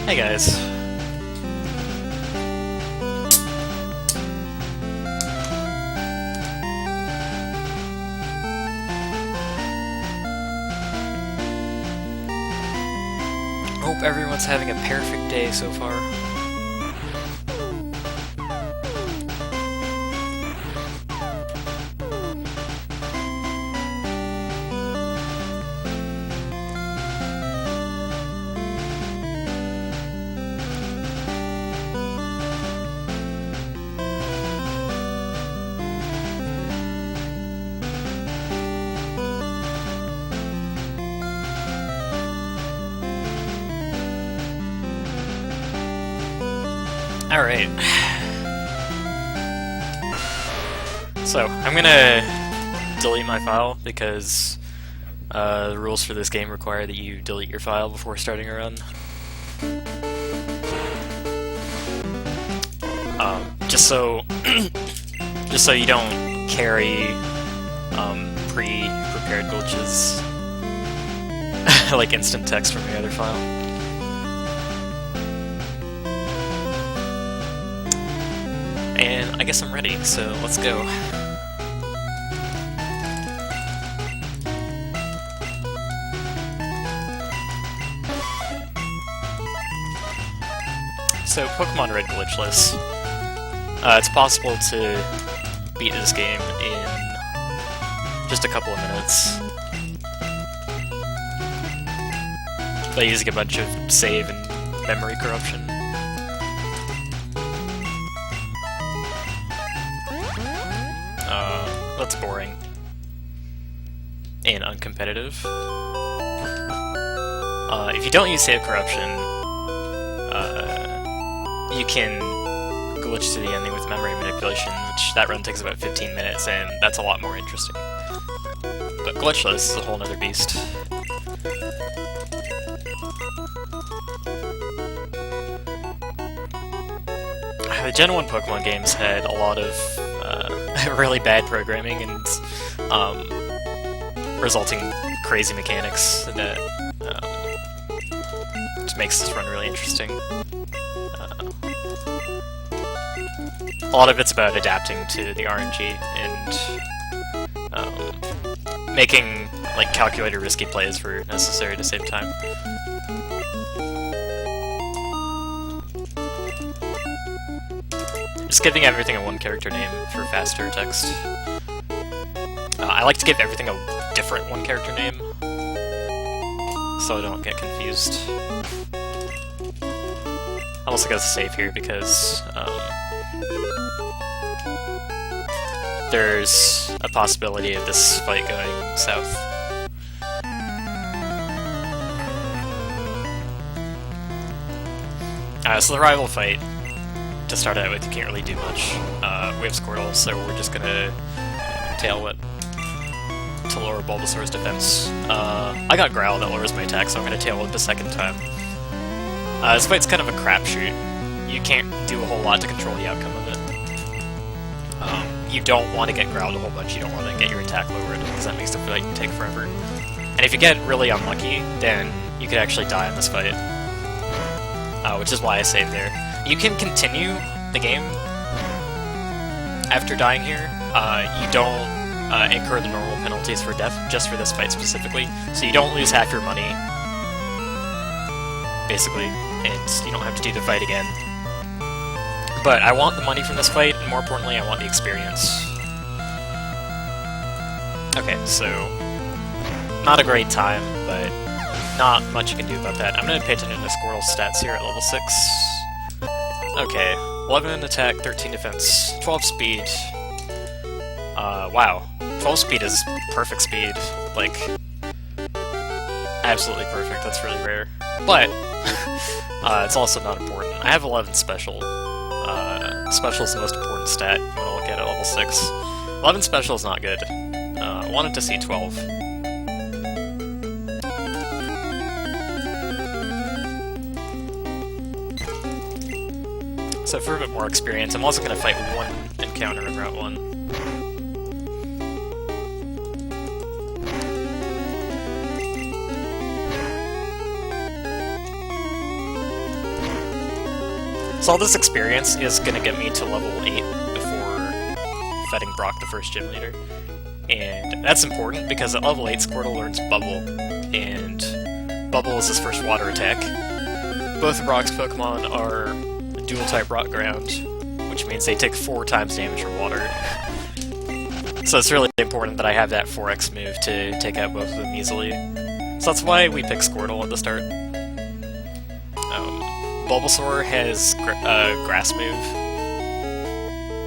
Hey guys. Hope everyone's having a perfect day so far. Alright. So, I'm gonna delete my file because the rules for this game require that you delete your file before starting a run. Just so you don't carry pre-prepared glitches like instant text from your other file. And I guess I'm ready, so let's go. So, Pokemon Red Glitchless. It's possible to beat this game in just a couple of minutes by using a bunch of save and memory corruption. That's boring. And uncompetitive. If you don't use save corruption, you can glitch to the ending with memory manipulation, which that run takes about 15 minutes, and that's a lot more interesting. But Glitchless is a whole nother beast. The Gen 1 Pokemon games had a lot of really bad programming and resulting crazy mechanics that just makes this run really interesting. A lot of it's about adapting to the RNG and making like calculated risky plays where necessary to save time. Just giving everything a one-character name for faster text. I like to give everything a different one-character name, so I don't get confused. I'm also gonna save here because there's a possibility of this fight going south. So the rival fight, to start out with, you can't really do much. We have Squirtle, so we're just gonna Tail Whip to lower Bulbasaur's defense. I got Growl that lowers my attack, so I'm gonna Tail Whip a second time. This fight's kind of a crapshoot. You can't do a whole lot to control the outcome of it. You don't want to get Growled a whole bunch, you don't want to get your attack lowered, because that makes the fight take forever. And if you get really unlucky, then you could actually die in this fight. Which is why I saved there. You can continue the game after dying here. You don't incur the normal penalties for death, just for this fight specifically, so you don't lose half your money, basically, and you don't have to do the fight again. But I want the money from this fight, and more importantly, I want the experience. Okay, so not a great time, but not much you can do about that. I'm going to pay attention to Squirtle's stats here at level 6. Okay, 11 attack, 13 defense, 12 speed. Wow. 12 speed is perfect speed. Like, absolutely perfect. That's really rare. But, it's also not important. I have 11 special. Special is the most important stat you want to look at level 6. 11 special is not good. I wanted to see 12. So for a bit more experience, I'm also going to fight one encounter in Route 1. So all this experience is gonna get me to level 8 before feeding Brock the first gym leader. And that's important because at level 8 Squirtle learns Bubble, and Bubble is his first water attack. Both of Brock's Pokemon are dual-type Rock Ground, which means they take 4 times damage from water. So it's really important that I have that 4x move to take out both of them easily. So that's why we pick Squirtle at the start. Bulbasaur has Grass move,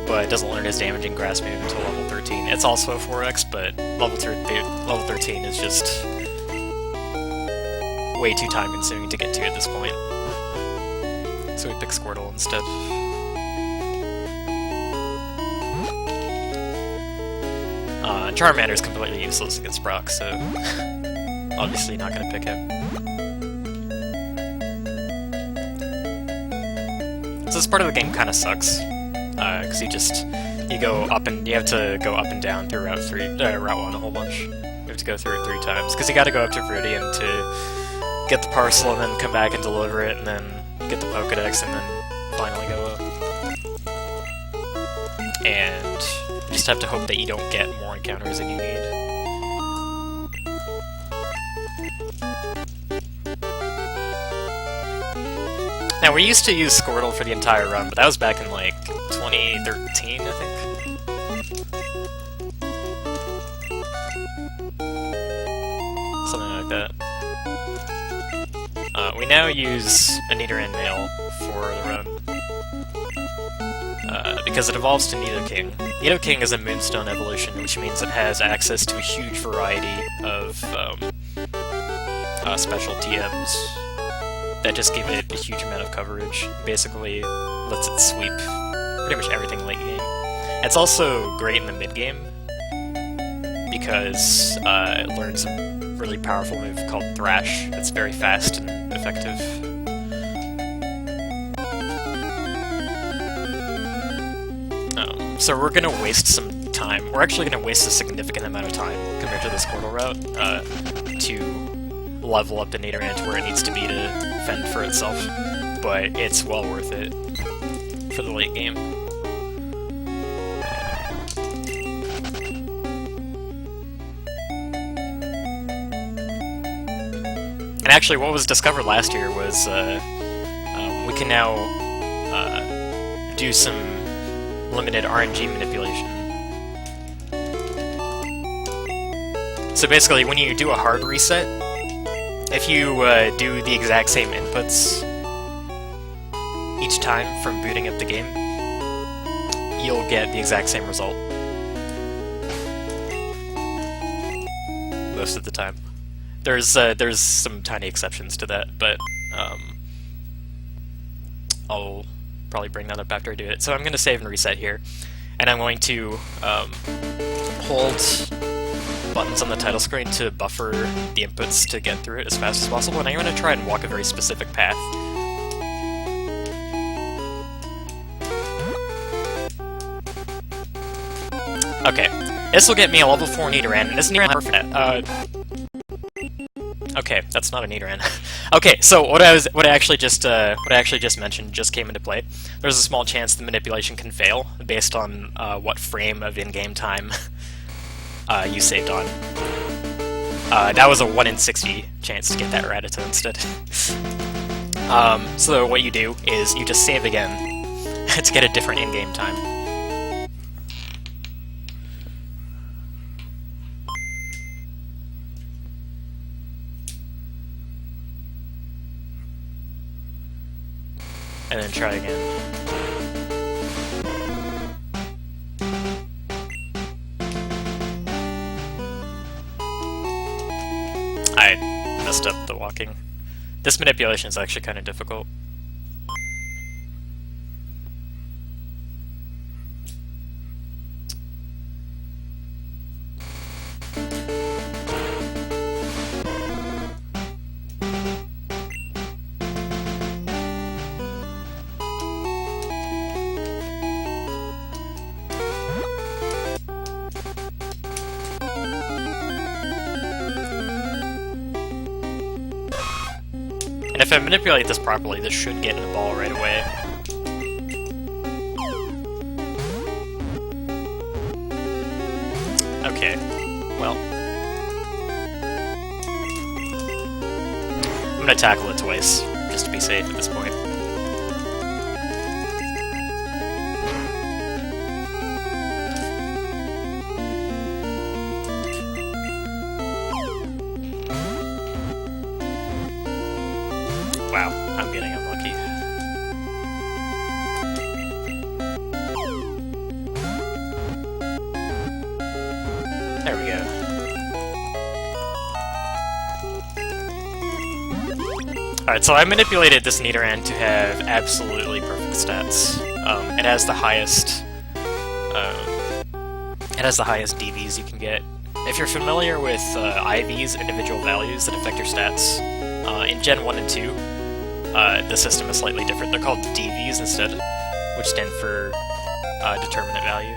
but doesn't learn his damaging Grass move until level 13. It's also a 4x, but level 13 is just way too time-consuming to get to at this point. So we pick Squirtle instead. Charmander's completely useless against Brock, so obviously not gonna pick him. So this part of the game kind of sucks, because you go up and you have to go up and down through Route 1 a whole bunch. You have to go through it 3 times, because you got to go up to Viridian to get the parcel and then come back and deliver it, and then get the Pokedex, and then finally go up. And you just have to hope that you don't get more encounters than you need. Now, we used to use Squirtle for the entire run, but that was back in, like, 2013, I think? Something like that. We now use a Nidoran male for the run, because it evolves to Nidoking. Nidoking is a Moonstone evolution, which means it has access to a huge variety of special TMs that just give it a huge amount of coverage. Basically, lets it sweep pretty much everything late game. It's also great in the mid game because it learns a really powerful move called Thrash. It's very fast and effective. So we're gonna waste some time. We're actually gonna waste a significant amount of time compared to the Squirtle route to level up the Nidoran to where it needs to be to fend for itself, but it's well worth it for the late game. And actually, what was discovered last year was we can now do some limited RNG manipulation. So basically, when you do a hard reset, if you do the exact same inputs each time from booting up the game, you'll get the exact same result. Most of the time. There's some tiny exceptions to that, but I'll probably bring that up after I do it. So I'm going to save and reset here, and I'm going to hold buttons on the title screen to buffer the inputs to get through it as fast as possible, and I'm going to try and walk a very specific path. Okay, this will get me a level 4 Nidoran, and this Nidoran perfect. Okay, that's not a Nidoran. Okay, so what I actually just mentioned just came into play. There's a small chance the manipulation can fail based on what frame of in-game time you saved on. That was a 1 in 60 chance to get that Rattata instead. So what you do is you just save again to get a different in-game time. And then try again. I messed up the walking. This manipulation is actually kind of difficult. And if I manipulate this properly, this should get in the ball right away. Okay, well. I'm gonna tackle it twice, just to be safe at this point. Wow, I'm getting unlucky. There we go. Alright, so I manipulated this Nidoran to have absolutely perfect stats. It has the highest DVs you can get. If you're familiar with IVs, individual values that affect your stats, in Gen 1 and 2, the system is slightly different. They're called DVs instead, which stand for determinate value.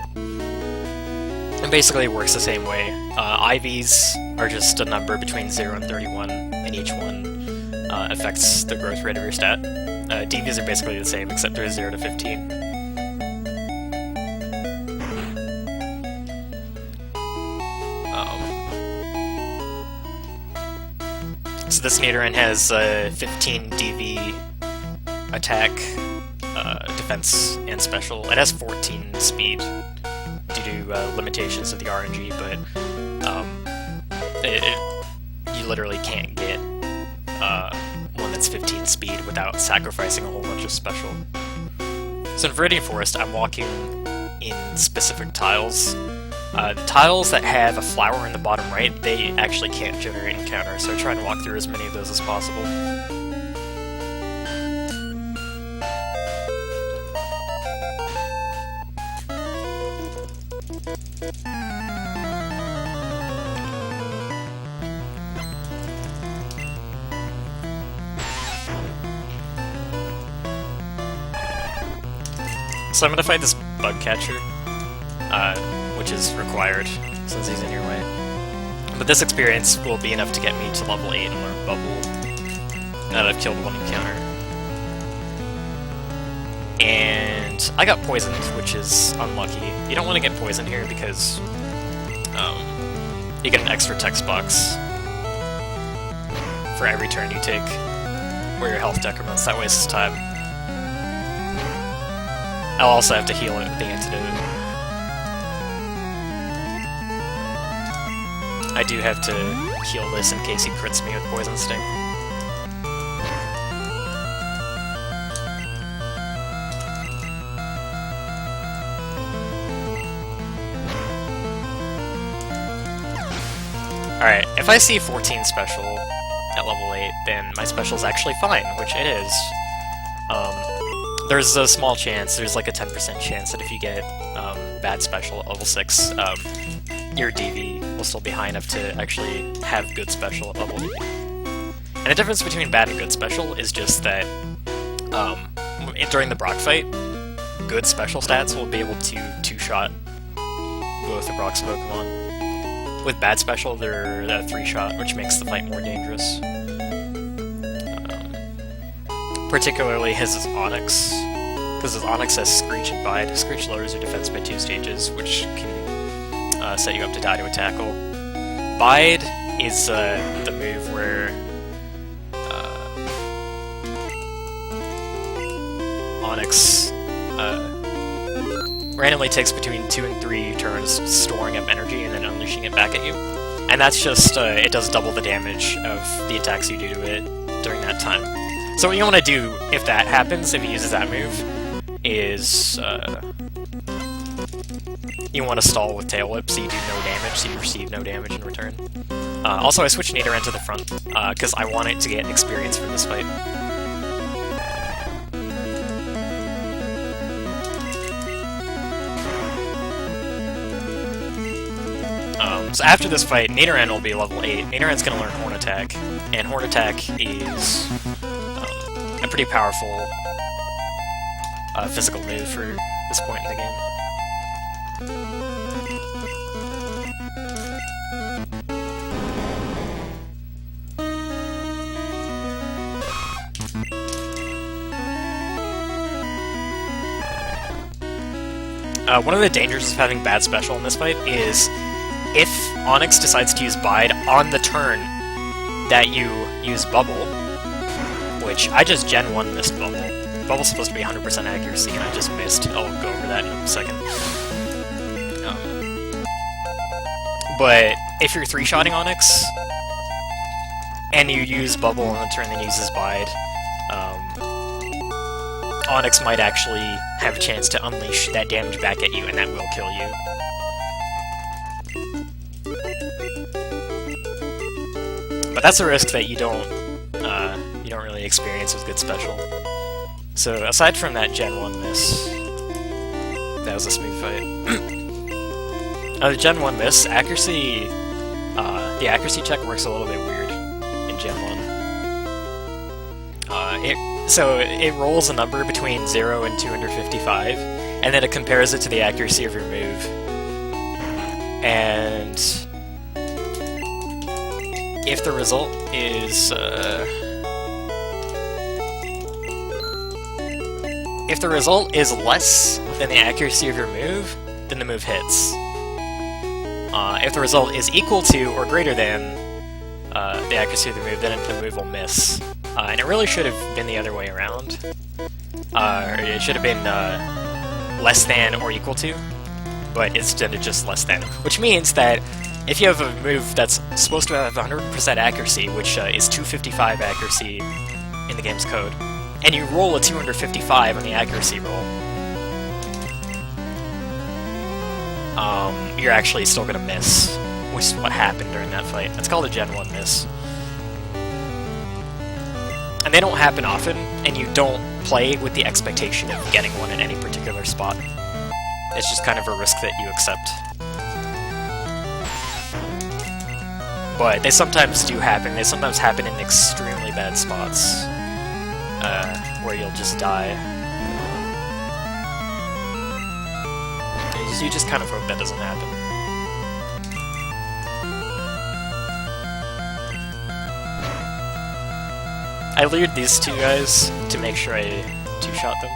And basically it works the same way. IVs are just a number between 0 and 31, and each one affects the growth rate of your stat. DVs are basically the same, except they're 0 to 15. So this Nidoran has 15 DV attack, defense, and special. It has 14 speed due to limitations of the RNG, but you literally can't get one that's 15 speed without sacrificing a whole bunch of special. So in Viridian Forest, I'm walking in specific tiles. The tiles that have a flower in the bottom right, they actually can't generate encounter, so I try and walk through as many of those as possible. So I'm gonna fight this bug catcher, which is required since he's in your way. But this experience will be enough to get me to level 8 and learn Bubble, now that I've killed one encounter. And I got poisoned, which is unlucky. You don't want to get poisoned here because you get an extra text box for every turn you take where your health decrements. That wastes time. I'll also have to heal it with the antidote. I do have to heal this in case he crits me with Poison Sting. Alright, if I see 14 special at level 8, then my special's actually fine, which it is. There's a small chance, there's like a 10% chance that if you get bad special at level 6, your DV will still be high enough to actually have good special at level 8. And the difference between bad and good special is just that during the Brock fight, good special stats will be able to two-shot both of Brock's Pokemon. With bad special, they're a 3-shot, which makes the fight more dangerous. Particularly his Onix, because his Onix has Screech and Bide. Screech lowers your defense by 2 stages, which can set you up to die to a tackle. Bide is the move where Onix randomly takes between 2 and 3 turns storing up energy and then unleashing it back at you. And that's just, it does double the damage of the attacks you do to it during that time. So what you want to do if that happens, if he uses that move, is you want to stall with Tail Whip so you do no damage, so you receive no damage in return. Also, I switched Nidoran to the front, because I want it to get experience from this fight. So after this fight, Nidoran will be level 8. Nidoran's going to learn Horn Attack, and Horn Attack is a pretty powerful physical move for this point in the game. One of the dangers of having bad special in this fight is if Onyx decides to use Bide on the turn that you use Bubble, which I just Gen 1 missed Bubble. Bubble's supposed to be 100% accuracy, and I just missed. I'll go over that in a second. But if you're 3-shotting Onyx, and you use Bubble on the turn that uses Bide, Onyx might actually have a chance to unleash that damage back at you, and that will kill you. But that's a risk that you don't really experience with good special. So aside from that Gen 1 miss, that was a smooth fight. The Gen 1 miss, accuracy, the accuracy check works a little bit weird in Gen 1. So it rolls a number between 0 and 255, and then it compares it to the accuracy of your move. And if the result is less than the accuracy of your move, then the move hits. If the result is equal to or greater than the accuracy of the move, then the move will miss. And it really should have been the other way around. It should have been less than or equal to, but instead of just less than. Which means that if you have a move that's supposed to have 100% accuracy, which is 255 accuracy in the game's code, and you roll a 255 on the accuracy roll, you're actually still gonna miss, which is what happened during that fight. That's called a Gen 1 miss. And they don't happen often, and you don't play with the expectation of getting one in any particular spot. It's just kind of a risk that you accept. But they sometimes do happen. They sometimes happen in extremely bad spots, where you'll just die. You just kind of hope that doesn't happen. I lured these two guys to make sure I 2-shot them.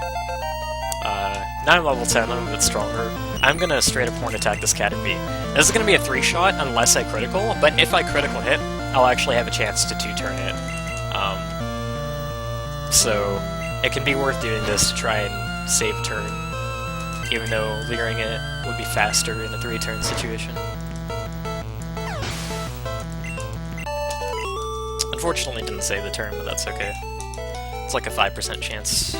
Now I'm level 10, I'm a bit stronger. I'm gonna straight up horn attack this Caterpie. This is gonna be a 3-shot unless I critical, but if I critical hit, I'll actually have a chance to 2-turn it. So it can be worth doing this to try and save a turn, even though leering it would be faster in a 3-turn situation. Unfortunately, didn't save the turn, but that's okay. It's like a 5% chance.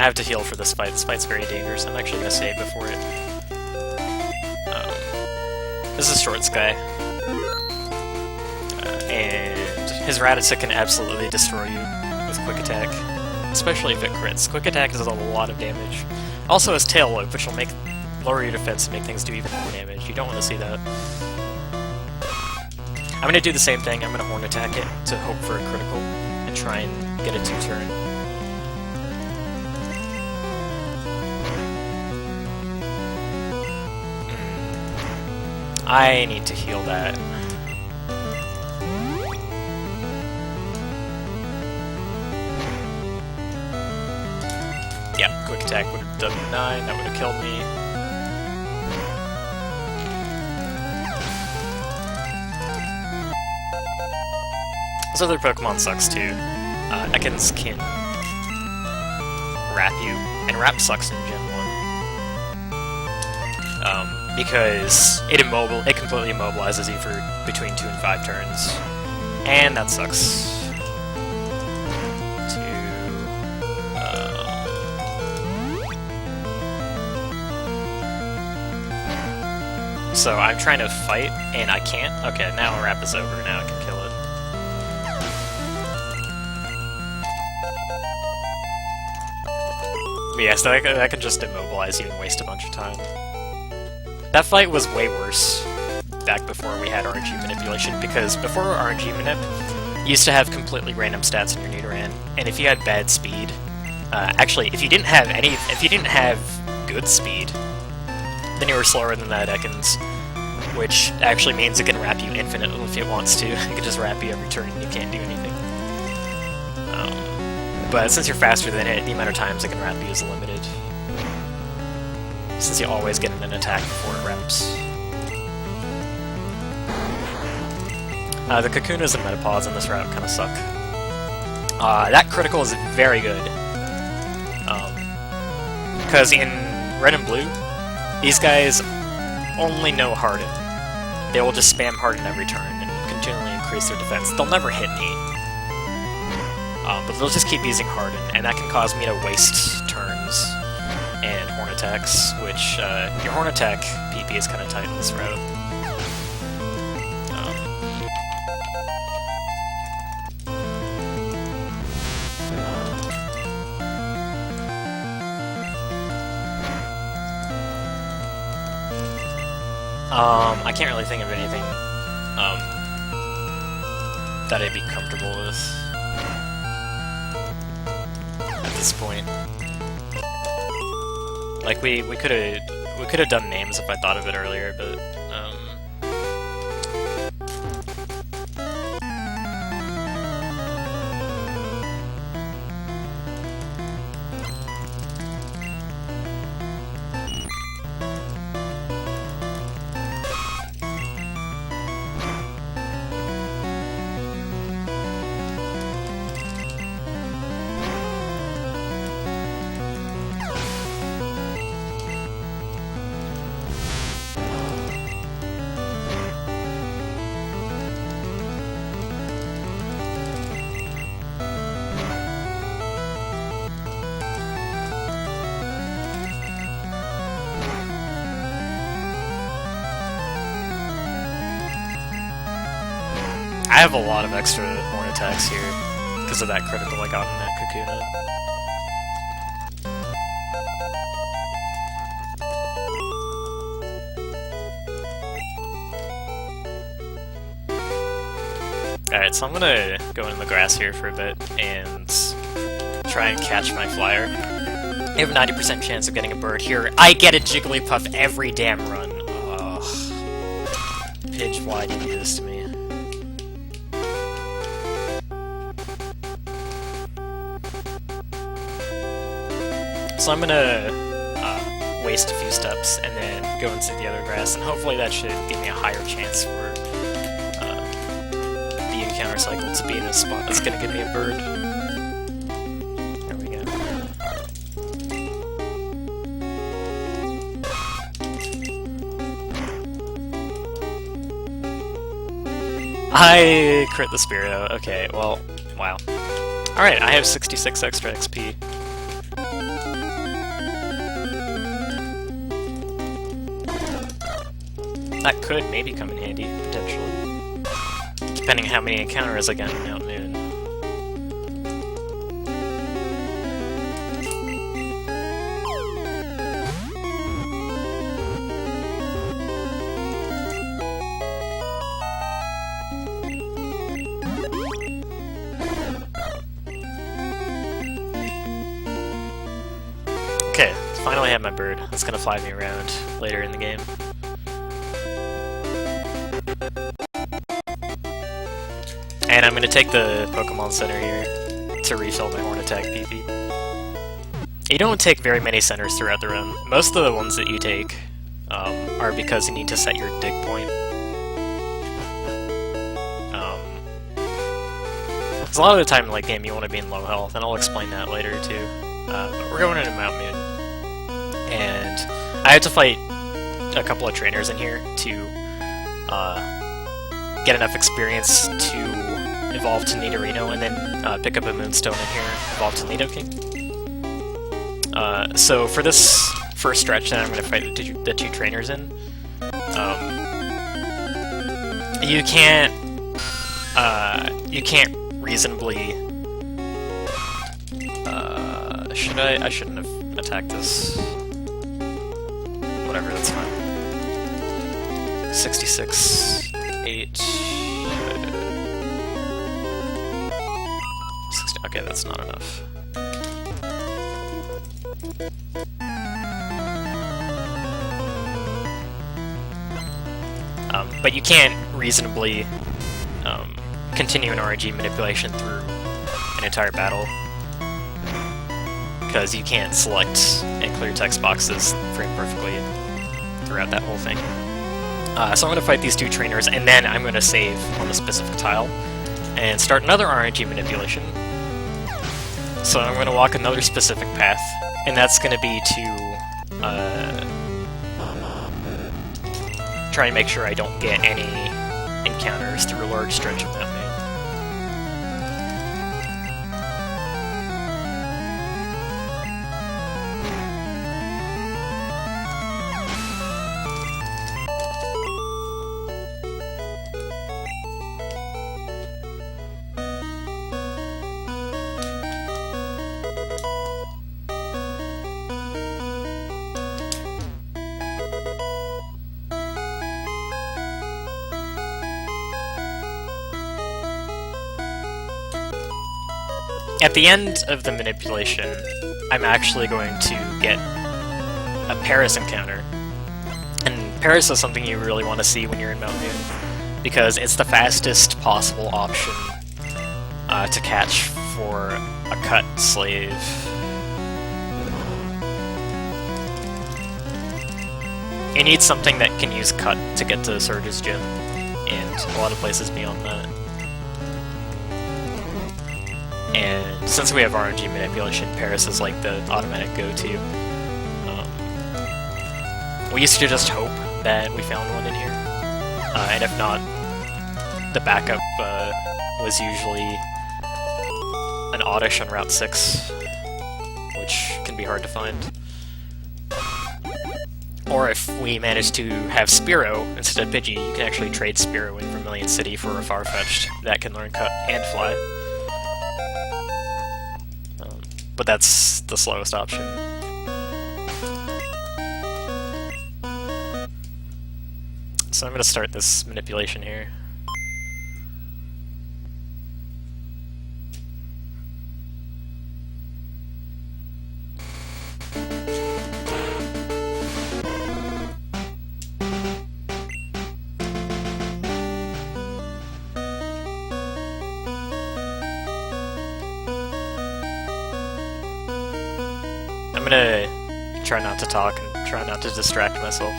I have to heal for this fight. This fight's very dangerous. I'm actually gonna save before it. This is Short Sky. And his Rattata can absolutely destroy you with Quick Attack. Especially if it crits. Quick Attack does a lot of damage. Also has Tail Whip, which will lower your defense and make things do even more damage. You don't want to see that. I'm gonna do the same thing. I'm gonna Horn Attack it to hope for a critical and try and get a 2-turn. I need to heal that. Yeah, Quick Attack would have done 9, that would have killed me. This other Pokemon sucks too. Ekans can wrap you, and Wrap sucks in Gen 1. Because it completely immobilizes you for between 2 and 5 turns. And that sucks. So I'm trying to fight, and I can't. Okay, now Wrap is over, now I can kill it. But yeah, so that can just immobilize you and waste a bunch of time. That fight was way worse back before we had RNG manipulation, because before RNG manip, you used to have completely random stats in your Nidoran, and if you had bad speed, actually, if you didn't have good speed, then you were slower than that Ekans, which actually means it can wrap you infinitely if it wants to. It can just wrap you every turn and you can't do anything. But since you're faster than it, the amount of times it can wrap you is limited. since you always get an attack before it wraps. The Kakunas and Metapods in this route kind of suck. That critical is very good. Because in Red and Blue, these guys only know Harden. They will just spam Harden every turn and continually increase their defense. They'll never hit me. But they'll just keep using Harden, and that can cause me to waste turns and Horn attacks, which, your Horn attack PP is kind of tight in this route. I can't really think of anything that I'd be comfortable with at this point. Like we could have done names if I thought of it earlier, but I have a lot of extra Horn attacks here because of that critical I got in that Kakuna. Alright, so I'm gonna go in the grass here for a bit and try and catch my flyer. I have a 90% chance of getting a bird here. I get a Jigglypuff every damn run. Ugh. Pidge, why do you do this to me? So I'm gonna waste a few steps and then go into the other grass, and hopefully that should give me a higher chance for the encounter cycle to be in a spot that's gonna give me a bird. There we go. I crit the Spiro. Okay, well, wow. Alright, I have 66 extra XP. That could maybe come in handy, potentially. Depending on how many encounters I get in Mount Moon. Okay, finally have my bird. That's gonna fly me around later in the game. And I'm gonna take the Pokemon Center here to refill my Horn Attack PP. You don't take very many centers throughout the run. Most of the ones that you take are because you need to set your dig point. Because a lot of the time in late game you want to be in low health, and I'll explain that later too. But we're going into Mount Moon, and I have to fight a couple of trainers in here to get enough experience to evolve to Nidorino, and then pick up a Moonstone in here, evolve to Nidoking. So for this first stretch that I'm going to fight the two trainers in, you can't reasonably. I shouldn't have attacked this. Whatever, that's fine. 66, 8. 60, okay, that's not enough. But you can't reasonably continue an RNG manipulation through an entire battle. because you can't select and clear text boxes frame perfectly throughout that whole thing. So I'm going to fight these two trainers, and then I'm going to save on the specific tile, and start another RNG manipulation. So I'm going to walk another specific path, and that's going to be to try and make sure I don't get any encounters through a large stretch of that moon. At the end of the manipulation, I'm actually going to get a Paris encounter. And Paris is something you really want to see when you're in Mount Moon, because it's the fastest possible option to catch for a cut slave. You need something that can use cut to get to Surge's gym, and a lot of places beyond that. And since we have RNG manipulation, Paris is like the automatic go-to. We used to just hope that we found one in here, and if not, the backup was usually an Oddish on Route 6, which can be hard to find. Or if we manage to have Spearow instead of Pidgey, you can actually trade Spearow in Vermilion City for a Farfetch'd that can learn Cut and Fly. But that's the slowest option. So I'm going to start this manipulation here. I'm gonna try not to talk and try not to distract myself.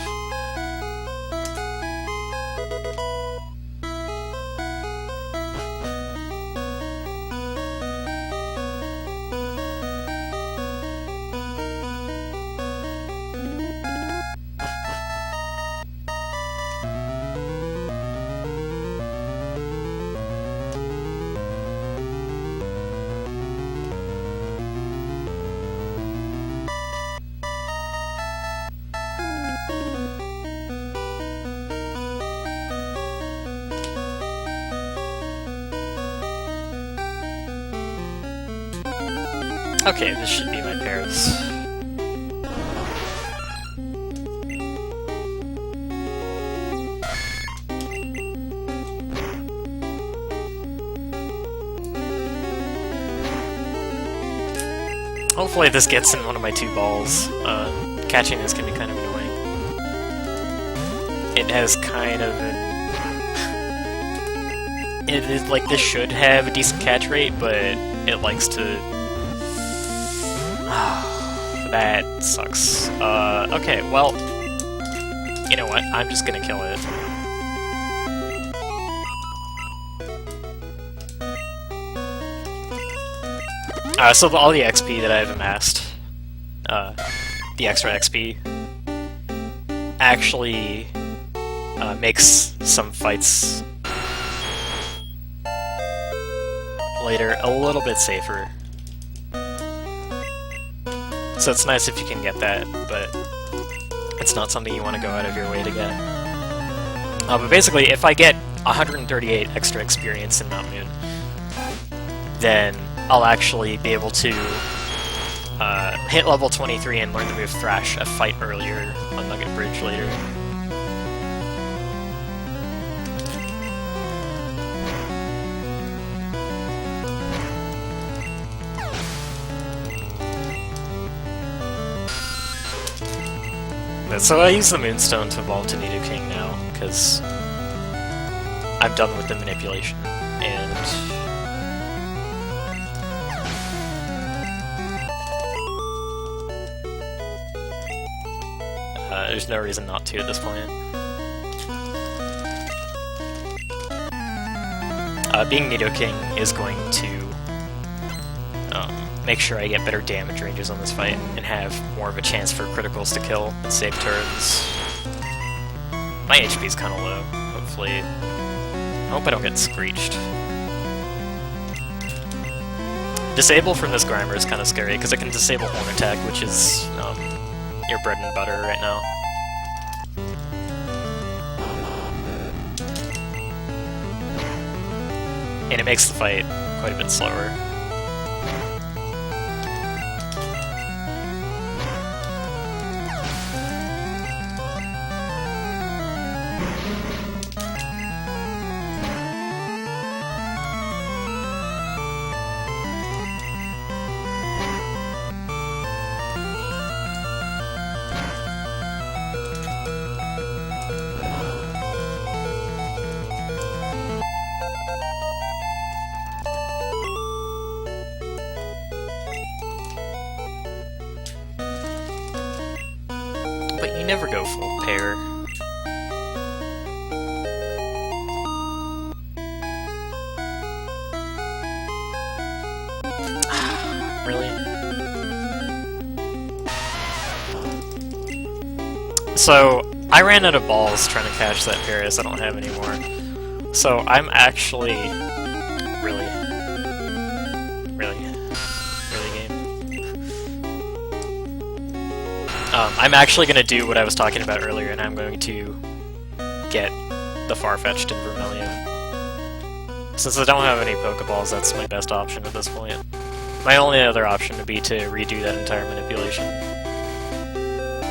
Okay, this should be my Paris. Hopefully this gets in one of my two balls. Catching this can be kind of annoying. It has kind of it is like, this should have a decent catch rate, but it likes to... that sucks. Okay, well, you know what? I'm just gonna kill it. So all the XP that I've amassed, the extra XP, actually makes some fights later a little bit safer. So it's nice if you can get that, but it's not something you want to go out of your way to get. But basically, if I get 138 extra experience in Mount Moon, then I'll actually be able to hit level 23 and learn the move Thrash a fight earlier on Nugget Bridge later. So I use the Moonstone to evolve to Nidoking now, because I'm done with the manipulation, and There's no reason not to at this point. Being Nidoking is going to make sure I get better damage ranges on this fight and have more of a chance for criticals to kill and save turns. My HP is kind of low, hopefully. I hope I don't get screeched. Disable from this Grimer is kind of scary, because it can disable Horn Attack, which is your bread and butter right now. And it makes the fight quite a bit slower. But you never go full pair. Really? So, I ran out of balls trying to catch that Paris. I don't have any more. So, I'm actually... Really I'm actually going to do what I was talking about earlier, and I'm going to get the Farfetch'd in Vermilion. Since I don't have any Pokeballs, that's my best option at this point. My only other option would be to redo that entire manipulation.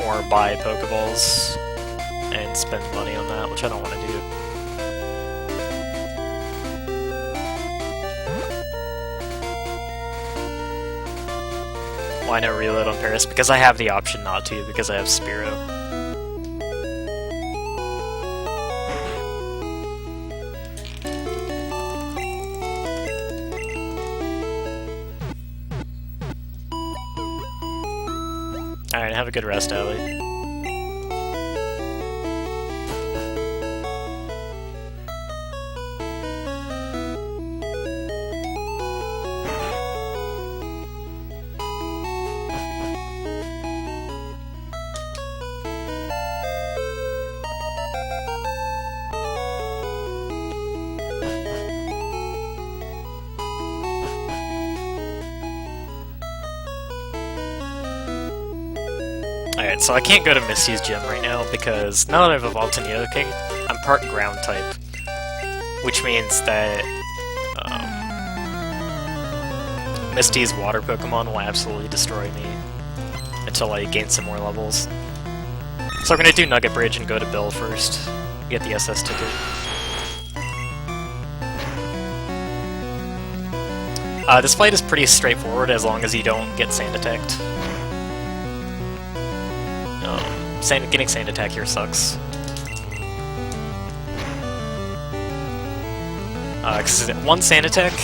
Or buy Pokeballs and spend money on that, which I don't want to do. Why not reload on Paris? Because I have the option not to, because I have Spearow. Alright, have a good rest, Allie. Alright, so I can't go to Misty's gym right now because now that I've evolved to Nidoking, I'm part ground type. Which means that Misty's water Pokemon will absolutely destroy me until I gain some more levels. So I'm gonna do Nugget Bridge and go to Bill first, get the SS ticket. This fight is pretty straightforward as long as you don't get Sand Attacked. Getting Sand Attack here sucks. Because one Sand Attack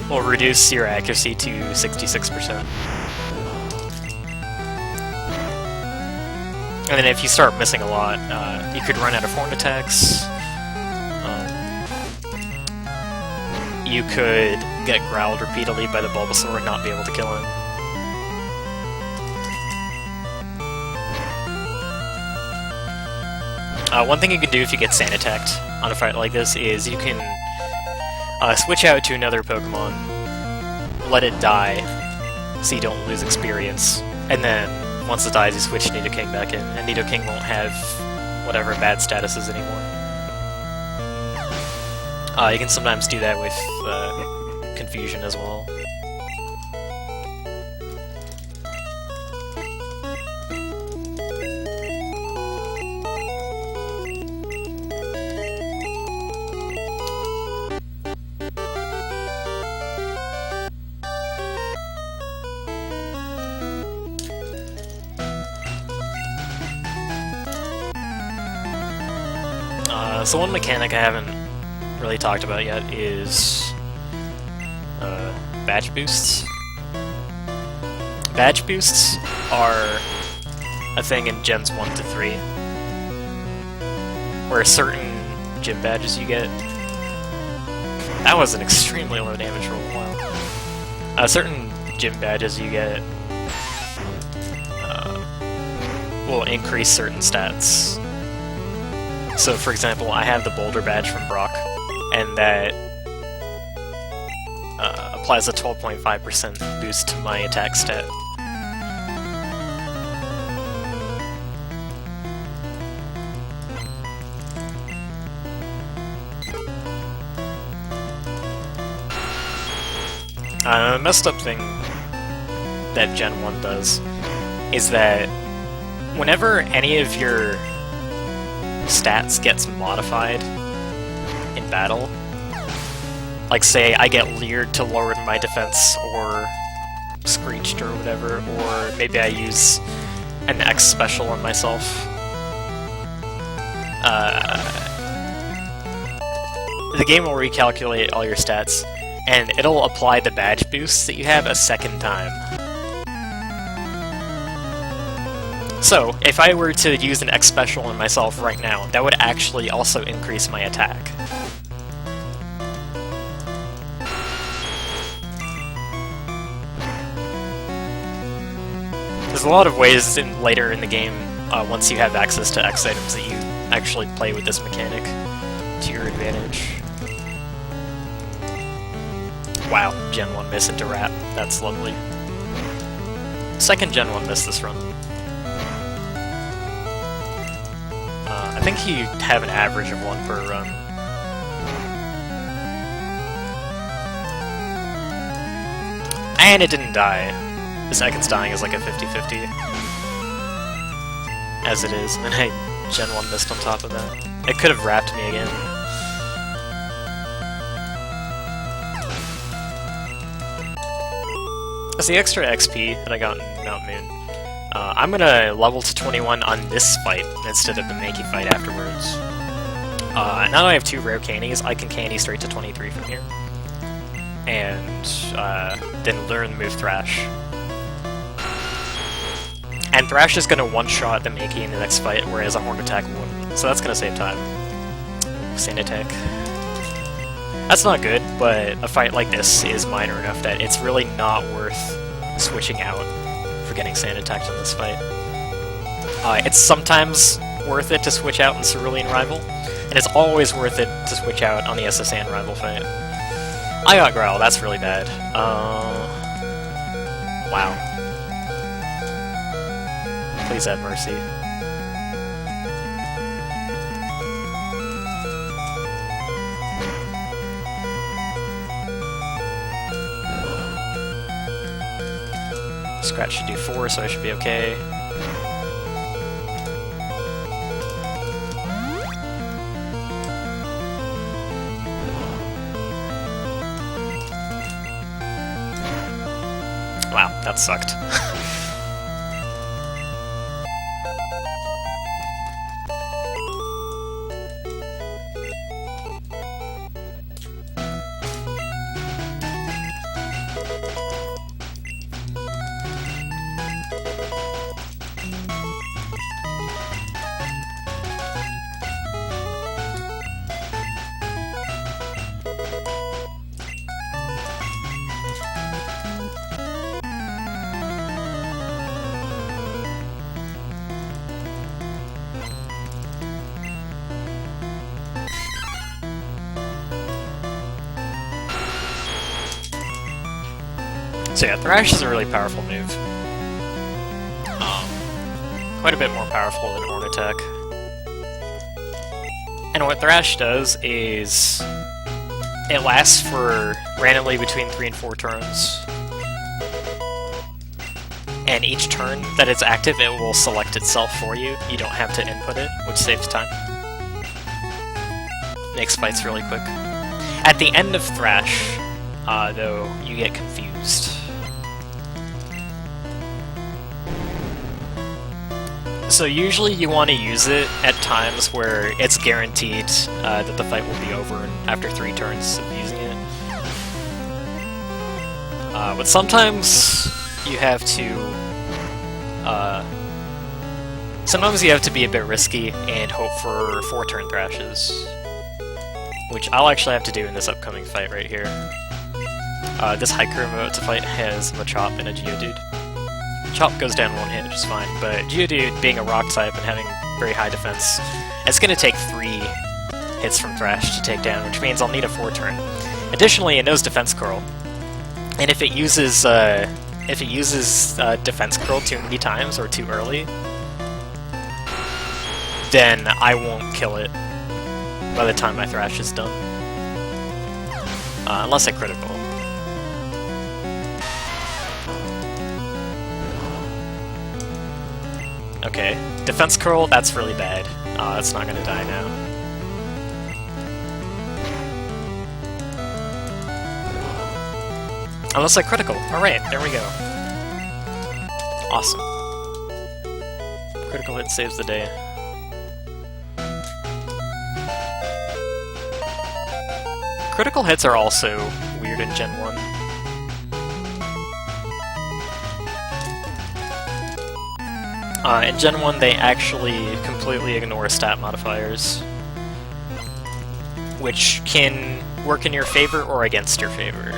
will reduce your accuracy to 66%. And then if you start missing a lot, you could run out of Horn Attacks. You could get growled repeatedly by the Bulbasaur and not be able to kill him. One thing you can do if you get Sand Attacked on a fight like this is you can switch out to another Pokemon, let it die, so you don't lose experience, and then once it dies you switch Nidoking back in, and Nidoking won't have whatever bad status is anymore. You can sometimes do that with Confusion as well. So one mechanic I haven't really talked about yet is badge boosts. Badge boosts are a thing in Gens 1 to 3, where certain gym badges you get... That was an extremely low damage roll, wow. Certain gym badges you get will increase certain stats. So, for example, I have the Boulder badge from Brock, and that applies a 12.5% boost to my attack stat. A messed up thing that Gen 1 does is that whenever any of your stats gets modified in battle, like say I get leered to lower my defense or screeched or whatever, or maybe I use an X special on myself, the game will recalculate all your stats and it'll apply the badge boosts that you have a second time. So, if I were to use an X special on myself right now, that would actually also increase my attack. There's a lot of ways later in the game, once you have access to X items, that you actually play with this mechanic to your advantage. Wow, Gen 1 miss into Rat. That's lovely. Second Gen 1 miss this run. I think you have an average of 1 per run. And it didn't die. The second's dying is like a 50-50. As it is, and I Gen 1 missed on top of that. It could have wrapped me again. As the extra XP that I got in Mount Moon, I'm gonna level to 21 on this fight instead of the Mankey fight afterwards. Now that I have 2 rare candies, I can candy straight to 23 from here. And then learn the move Thrash. And Thrash is gonna one-shot the Mankey in the next fight, whereas a Horn Attack won't. So that's gonna save time. Sand Attack. That's not good, but a fight like this is minor enough that it's really not worth switching out for getting Sand Attacked in this fight. It's sometimes worth it to switch out in Cerulean Rival, and it's always worth it to switch out on the SSN Rival fight. I got Growl, that's really bad. Wow. Please have mercy. Scratch should do 4, so I should be okay. Wow, that sucked. So yeah, Thrash is a really powerful move. Quite a bit more powerful than Horn Attack. And what Thrash does is it lasts for randomly between 3 and 4 turns. And each turn that it's active, it will select itself for you. You don't have to input it, which saves time. Makes fights really quick. At the end of Thrash, though, you get confused. So usually you want to use it at times where it's guaranteed that the fight will be over after 3 turns of using it. But sometimes you have to Sometimes you have to be a bit risky and hope for 4-turn thrashes, which I'll actually have to do in this upcoming fight right here. This hiker I'm about to fight has Machop and a Geodude. Chop goes down one hit, which is fine, but Geodude, being a rock type and having very high defense, it's going to take 3 hits from Thrash to take down, which means I'll need a 4-turn. Additionally, it knows Defense Curl, and if it uses Defense Curl too many times or too early, then I won't kill it by the time my Thrash is done. Unless I critical. Okay, Defense Curl, that's really bad. That's not gonna die now. Unless I critical. Alright, there we go. Awesome. Critical hit saves the day. Critical hits are also weird in Gen 1. In Gen 1, they actually completely ignore stat modifiers, which can work in your favor or against your favor.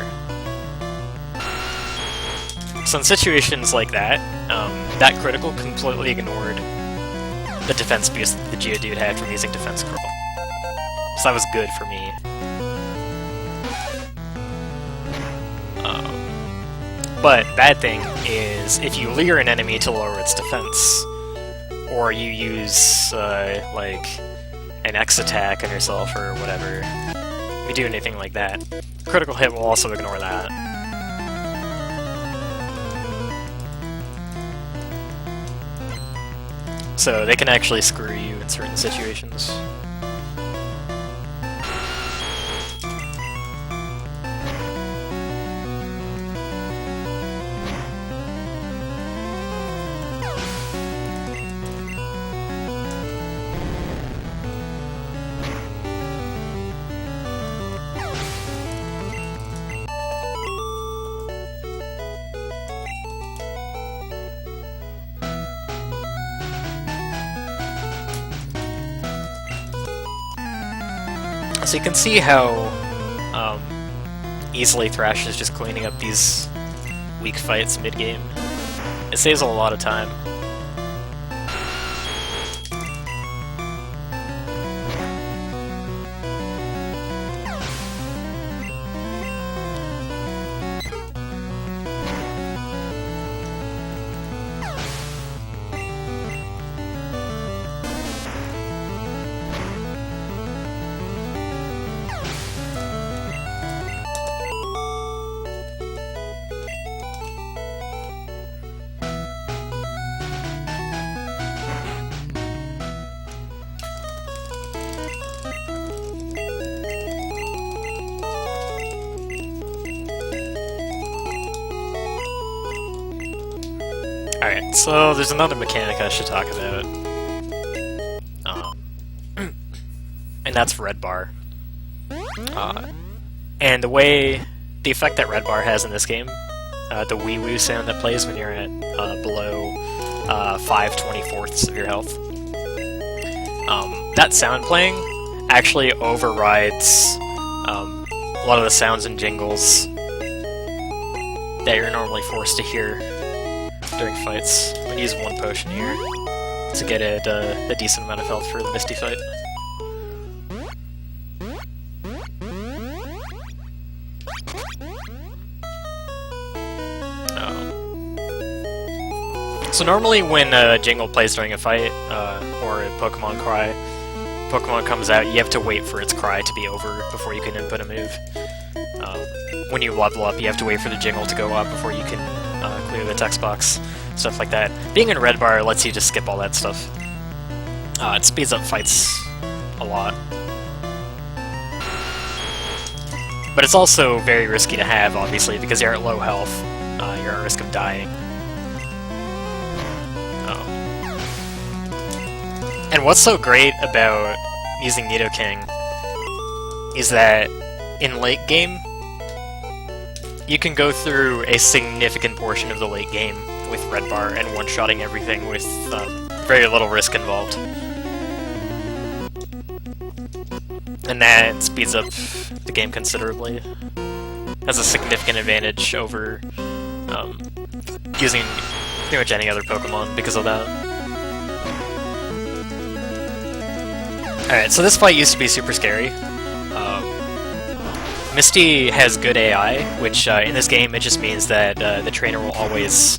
So in situations like that, that critical completely ignored the defense boost that the Geodude had from using Defense Curl. So that was good for me. But bad thing is, if you lure an enemy to lower its defense, or you use, like, an X attack on yourself or whatever, if you do anything like that, critical hit will also ignore that. So they can actually screw you in certain situations. So you can see how easily Thrash is just cleaning up these weak fights mid-game. It saves a lot of time. Alright, so there's another mechanic I should talk about. And that's Red Bar. And the effect that Red Bar has in this game, the wee-woo sound that plays when you're at below 5/24 of your health, that sound playing actually overrides a lot of the sounds and jingles that you're normally forced to hear during fights. I'm gonna use one potion here to get a decent amount of health for the Misty fight. So normally when a jingle plays during a fight, or a Pokemon cry, Pokemon comes out, you have to wait for its cry to be over before you can input a move. When you level up, you have to wait for the jingle to go up before you can clear the text box, stuff like that. Being in Red Bar lets you just skip all that stuff. It speeds up fights a lot. But it's also very risky to have, obviously, because you're at low health. You're at risk of dying. And what's so great about using Nidoking is that in late game, you can go through a significant portion of the late game with Red Bar and one-shotting everything with very little risk involved. And that speeds up the game considerably. Has a significant advantage over using pretty much any other Pokemon because of that. Alright, so this fight used to be super scary. Misty has good AI, which in this game it just means that the trainer will always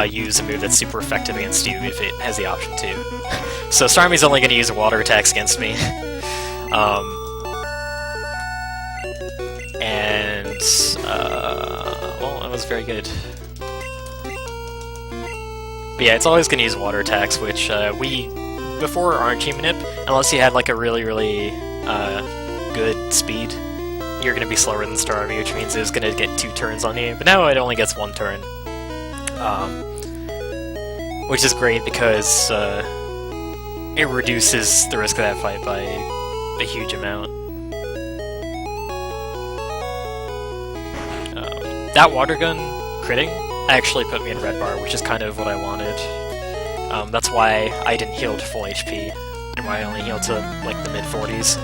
use a move that's super effective against you if it has the option to. So Starmie's only going to use water attacks against me. Well, it was very good. But yeah, it's always going to use water attacks, which before RNG Manip, unless you had like a really, really good speed, you're going to be slower than Starmie, which means it was going to get 2 turns on you. But now it only gets 1 turn. Which is great because it reduces the risk of that fight by a huge amount. That water gun critting actually put me in red bar, which is kind of what I wanted. That's why I didn't heal to full HP, and why I only healed to like the mid-40s.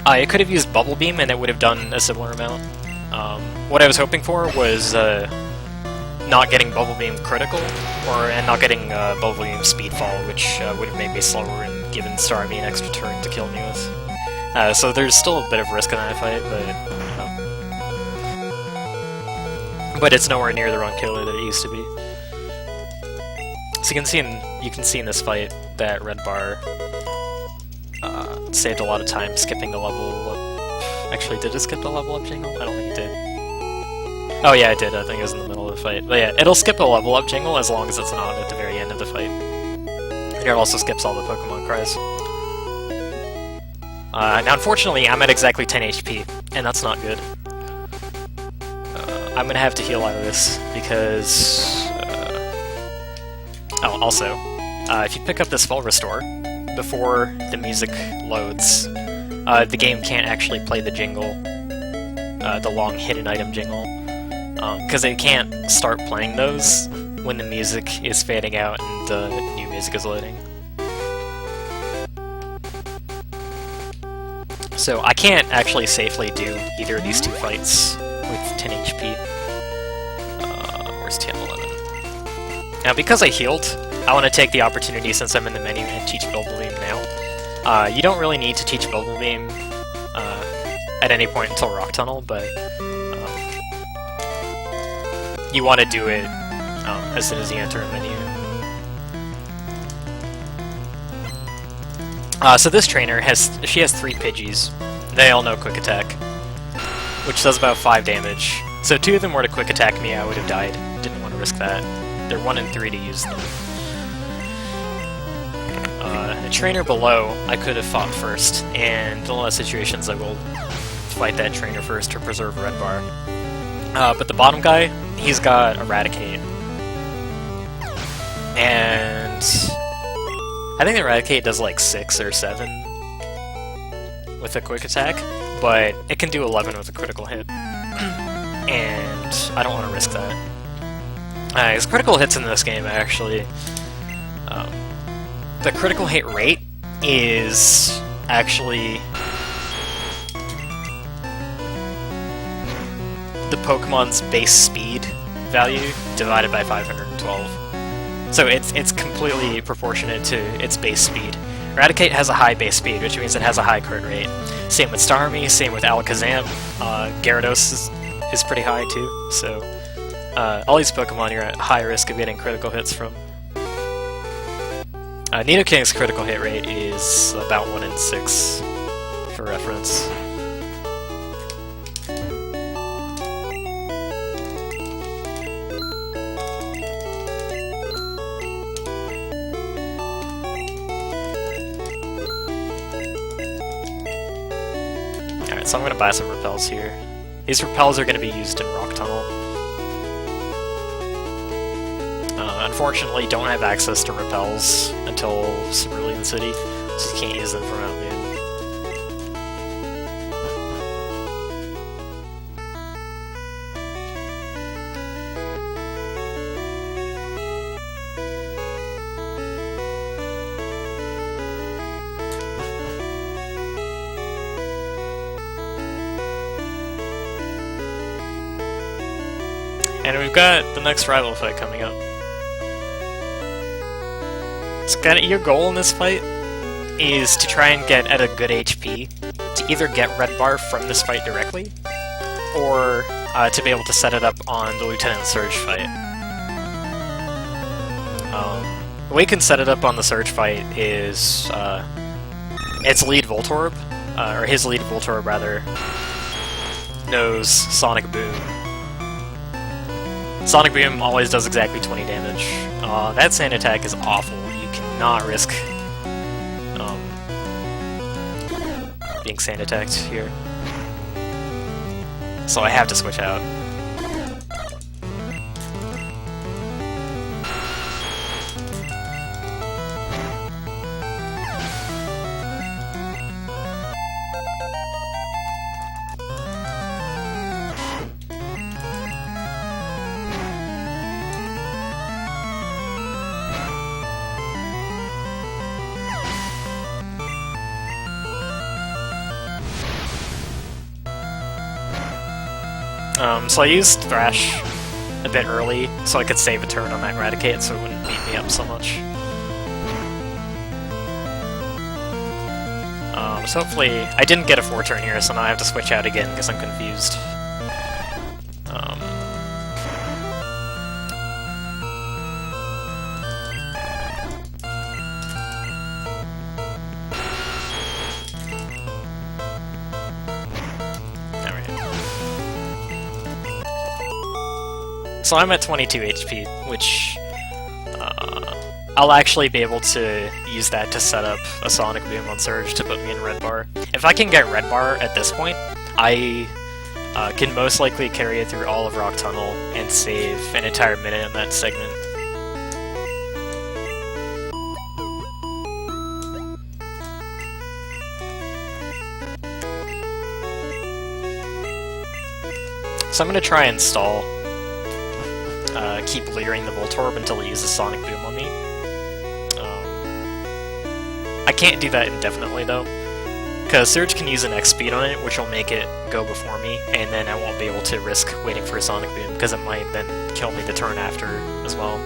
I could have used Bubble Beam and it would have done a similar amount. What I was hoping for was not getting Bubble Beam critical, and not getting Bubble Beam Speedfall, which would have made me slower and given Starmie an extra turn to kill me with. So there's still a bit of risk in that fight, but it's nowhere near the run killer that it used to be. So you can see in this fight that red bar saved a lot of time skipping the level up. Actually, did it skip the level up jingle? I don't think it did. Oh yeah, it did. I think it was in the middle of the fight. But yeah, it'll skip a level up jingle as long as it's not at the very end of the fight. And it also skips all the Pokemon cries. Now unfortunately, I'm at exactly 10 HP, and that's not good. I'm gonna have to heal out of this, because... Oh, also, if you pick up this Full Restore before the music loads, the game can't actually play the jingle, the long hidden item jingle, because it can't start playing those when the music is fading out and the new music is loading. So I can't actually safely do either of these 2 fights with 10 HP. Where's TM11? Now, because I healed, I want to take the opportunity, since I'm in the menu, and teach Bubble Beam now. You don't really need to teach Bubble Beam at any point until Rock Tunnel, but you want to do it as soon as you enter a menu. So this trainer has 3 Pidgeys. They all know Quick Attack, which does about 5 damage. So 2 of them were to Quick Attack me, I would have died. Didn't want to risk that. They're 1 and 3 to use them. The trainer below, I could have fought first, and in a lot of situations I will fight that trainer first to preserve red bar. But the bottom guy, he's got Eradicate. And I think Eradicate does like 6 or 7 with a quick attack, but it can do 11 with a critical hit. And I don't want to risk that. Because critical hits in this game, actually, the critical hit rate is actually the Pokemon's base speed value divided by 512. So it's completely proportionate to its base speed. Eradicate has a high base speed, which means it has a high crit rate. Same with Starmie, same with Alakazam. Gyarados is pretty high too, so all these Pokemon you're at high risk of getting critical hits from. Nidoking's critical hit rate is about 1 in 6, for reference. Alright, so I'm going to buy some repels here. These repels are going to be used in Rock Tunnel. Unfortunately, don't have access to repels until super early in the city, so you can't use them for Mount Moon. And we've got the next rival fight coming up. So kinda, your goal in this fight is to try and get at a good HP, to either get red bar from this fight directly, or to be able to set it up on the Lieutenant Surge fight. The way you can set it up on the Surge fight is its lead Voltorb, or his lead Voltorb rather, knows Sonic Boom. Sonic Boom always does exactly 20 damage. That sand attack is awful. You cannot risk being sand attacked here. So I have to switch out. So I used Thrash a bit early, so I could save a turn on that Raticate so it wouldn't beat me up so much. So hopefully... I didn't get a 4-turn here, so now I have to switch out again because I'm confused. So I'm at 22 HP, which I'll actually be able to use that to set up a Sonic Boom on Surge to put me in red bar. If I can get red bar at this point, I can most likely carry it through all of Rock Tunnel and save an entire minute in that segment. So I'm going to try and stall. Keep leering the Voltorb until he uses Sonic Boom on me. I can't do that indefinitely though, because Surge can use an X speed on it, which will make it go before me, and then I won't be able to risk waiting for a Sonic Boom, because it might then kill me the turn after as well.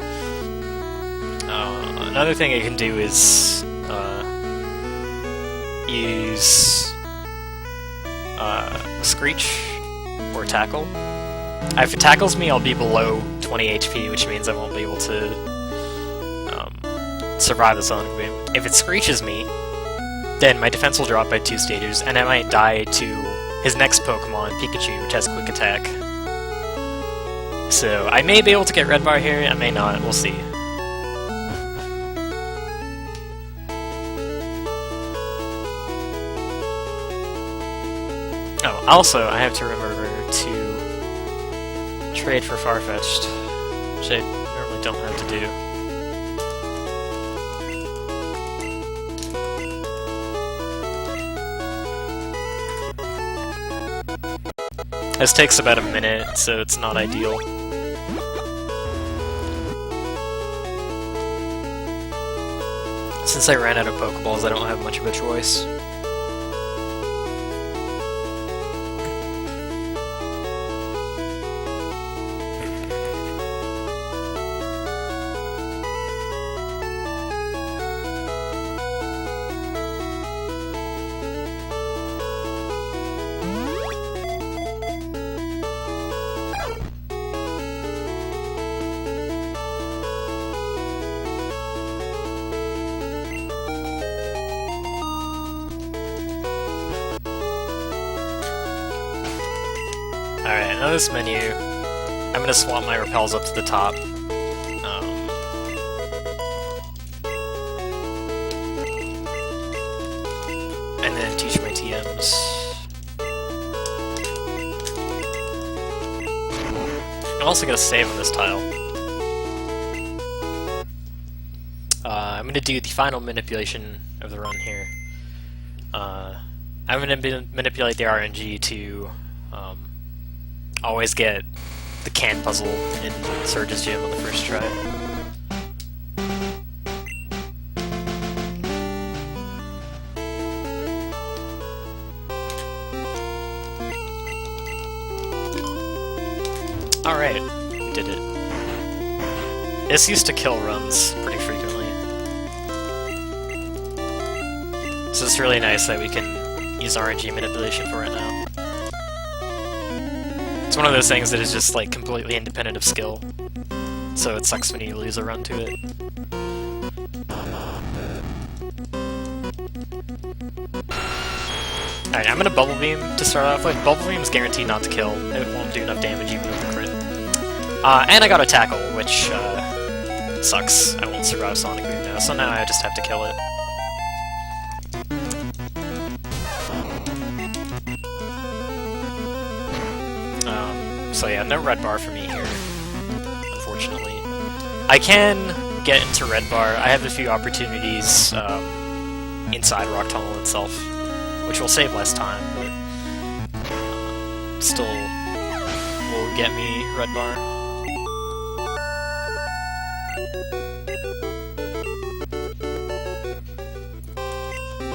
Another thing I can do is use Screech or Tackle. If it tackles me, I'll be below 20 HP, which means I won't be able to survive the Sonic Boom. If it Screeches me, then my defense will drop by 2 stages, and I might die to his next Pokemon, Pikachu, which has Quick Attack. So I may be able to get red bar here, I may not, we'll see. Oh, also, I have to remember to trade for Farfetch'd, which I normally don't have to do. This takes about a minute, so it's not ideal. Since I ran out of Pokeballs, I don't have much of a choice. Alright, now this menu, I'm gonna swap my repels up to the top. And then teach my TMs. I'm also gonna save on this tile. I'm gonna do the final manipulation of the run here. I'm gonna manipulate the RNG to always get the can puzzle in Surge's gym on the first try. Alright, did it. This used to kill runs pretty frequently. So it's really nice that we can use RNG manipulation for it now. It's one of those things that is just like completely independent of skill. So it sucks when you lose a run to it. Alright, I'm gonna Bubble Beam to start off with. Bubble Beam is guaranteed not to kill. It won't do enough damage even with the crit. And I got a Tackle, which sucks. I won't survive Sonic Boom now, so now I just have to kill it. So yeah, no red bar for me here, unfortunately. I can get into red bar. I have a few opportunities inside Rock Tunnel itself, which will save less time, but still will get me red bar.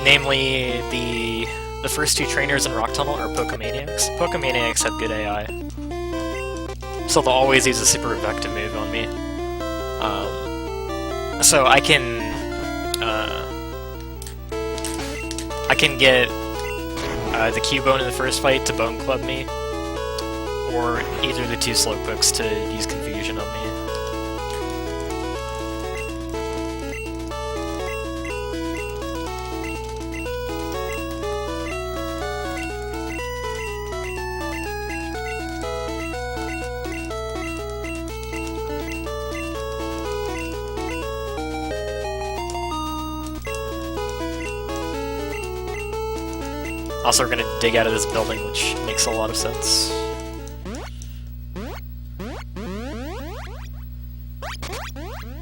Namely, the first two trainers in Rock Tunnel are Pokemaniacs. Pokemaniacs have good AI, so they'll always use a super effective move on me. So I can get the Cubone in the first fight to Bone Club me, or either the two Slowpokes to use Confusion on me. Also, we're gonna dig out of this building, which makes a lot of sense.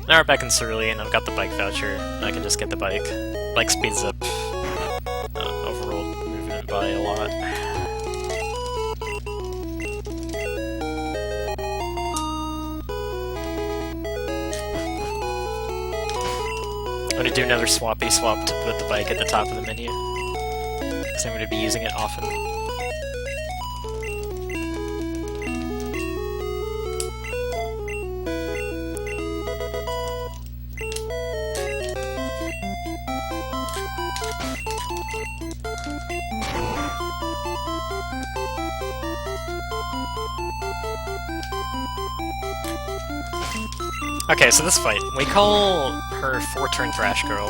Now we're back in Cerulean, I've got the bike voucher, I can just get the bike. Bike speeds up overall movement by a lot. I'm gonna do another swappy swap to put the bike at the top of the menu, because I'm going to be using it often. Okay, so this fight, we call her 4-turn Thrash Girl,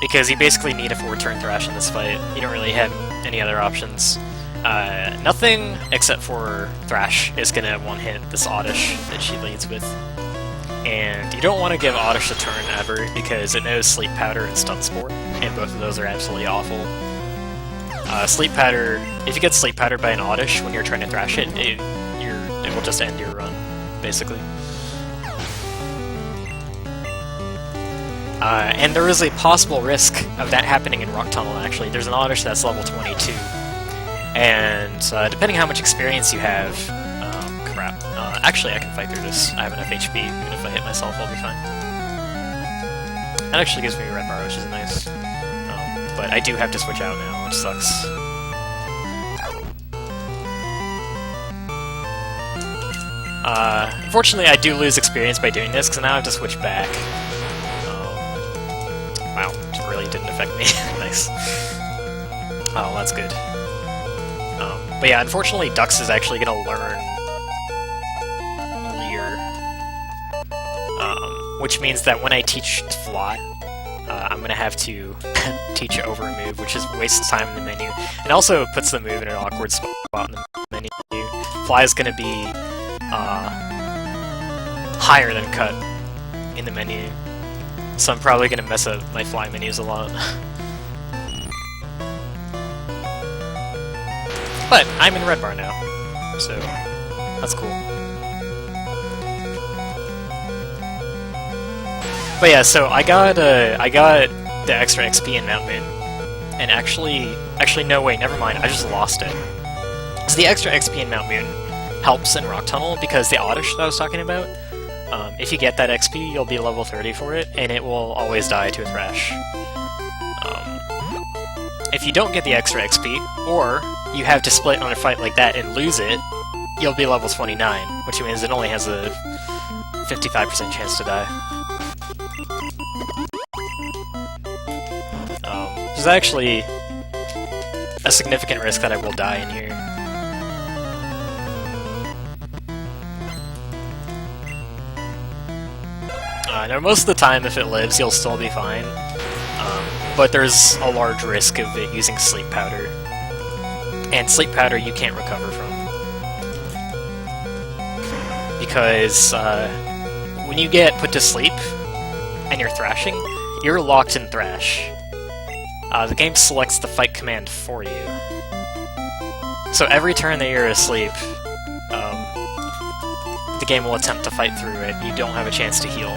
because you basically need a 4-turn Thrash in this fight. You don't really have any other options. Nothing except for Thrash is gonna one-hit this Oddish that she leads with. And you don't want to give Oddish a turn ever, because it knows Sleep Powder and Stun Spore, and both of those are absolutely awful. Sleep Powder, if you get Sleep Powder by an Oddish when you're trying to Thrash it, it will just end your run, basically. And there is a possible risk of that happening in Rock Tunnel, actually. There's an Oddish that's level 22. And depending how much experience you have... crap. Actually, I can fight through this. I have enough HP. Even if I hit myself, I'll be fine. That actually gives me a red bar, which is nice. But I do have to switch out now, which sucks. Unfortunately, I do lose experience by doing this, because now I have to switch back. Wow, it really didn't affect me. Nice. Oh, that's good. But yeah, unfortunately, Dux is actually going to learn Leer. Which means that when I teach Fly, I'm going to have to teach Over a move, which is wastes time in the menu. And also puts the move in an awkward spot in the menu. Fly is going to be higher than Cut in the menu. So I'm probably going to mess up my Fly menus a lot. But I'm in red bar now, so that's cool. But yeah, so I got the extra XP in Mount Moon, and actually no, wait, never mind, I just lost it. So the extra XP in Mount Moon helps in Rock Tunnel because the Oddish that I was talking about, if you get that XP, you'll be level 30 for it, and it will always die to a Thrash. If you don't get the extra XP, or you have to split on a fight like that and lose it, you'll be level 29, which means it only has a 55% chance to die. There's actually a significant risk that I will die in here. Now most of the time, if it lives, you'll still be fine. But there's a large risk of it using sleep powder. And sleep powder you can't recover from. Because when you get put to sleep and you're thrashing, you're locked in thrash. The game selects the fight command for you. So every turn that you're asleep, the game will attempt to fight through it. You don't have a chance to heal.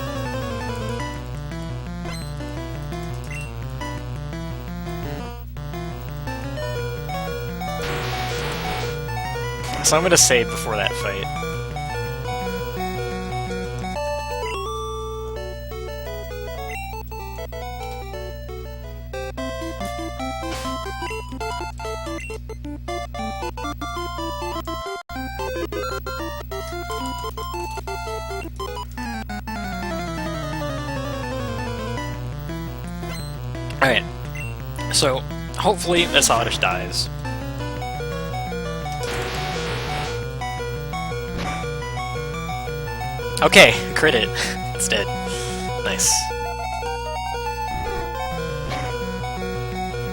So I'm gonna save before that fight. Alright, so hopefully this Oddish dies. Okay, crit it. It's dead. Nice.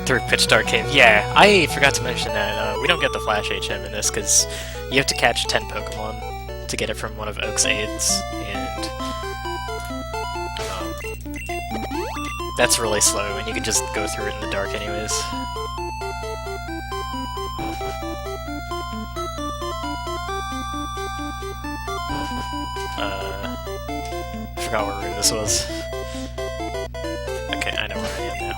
Through Pitch Dark Cave. Yeah, I forgot to mention that we don't get the Flash HM in this because you have to catch 10 Pokemon to get it from one of Oak's aids, and that's really slow, and you can just go through it in the dark anyways. I forgot what room this was. Okay, I know where I am now.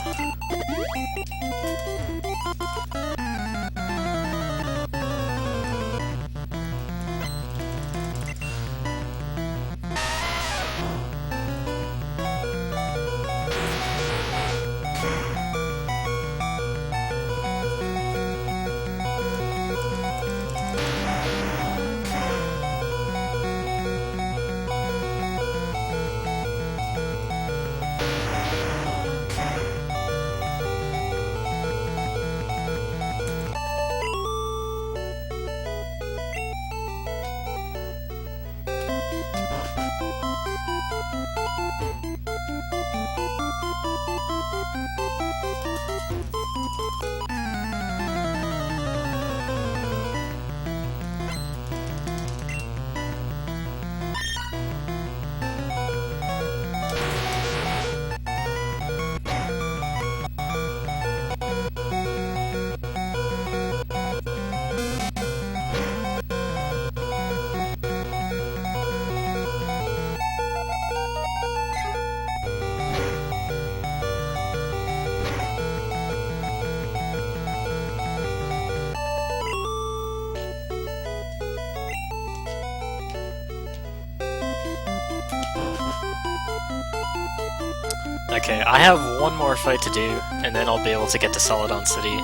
Okay, I have one more fight to do, and then I'll be able to get to Celadon City,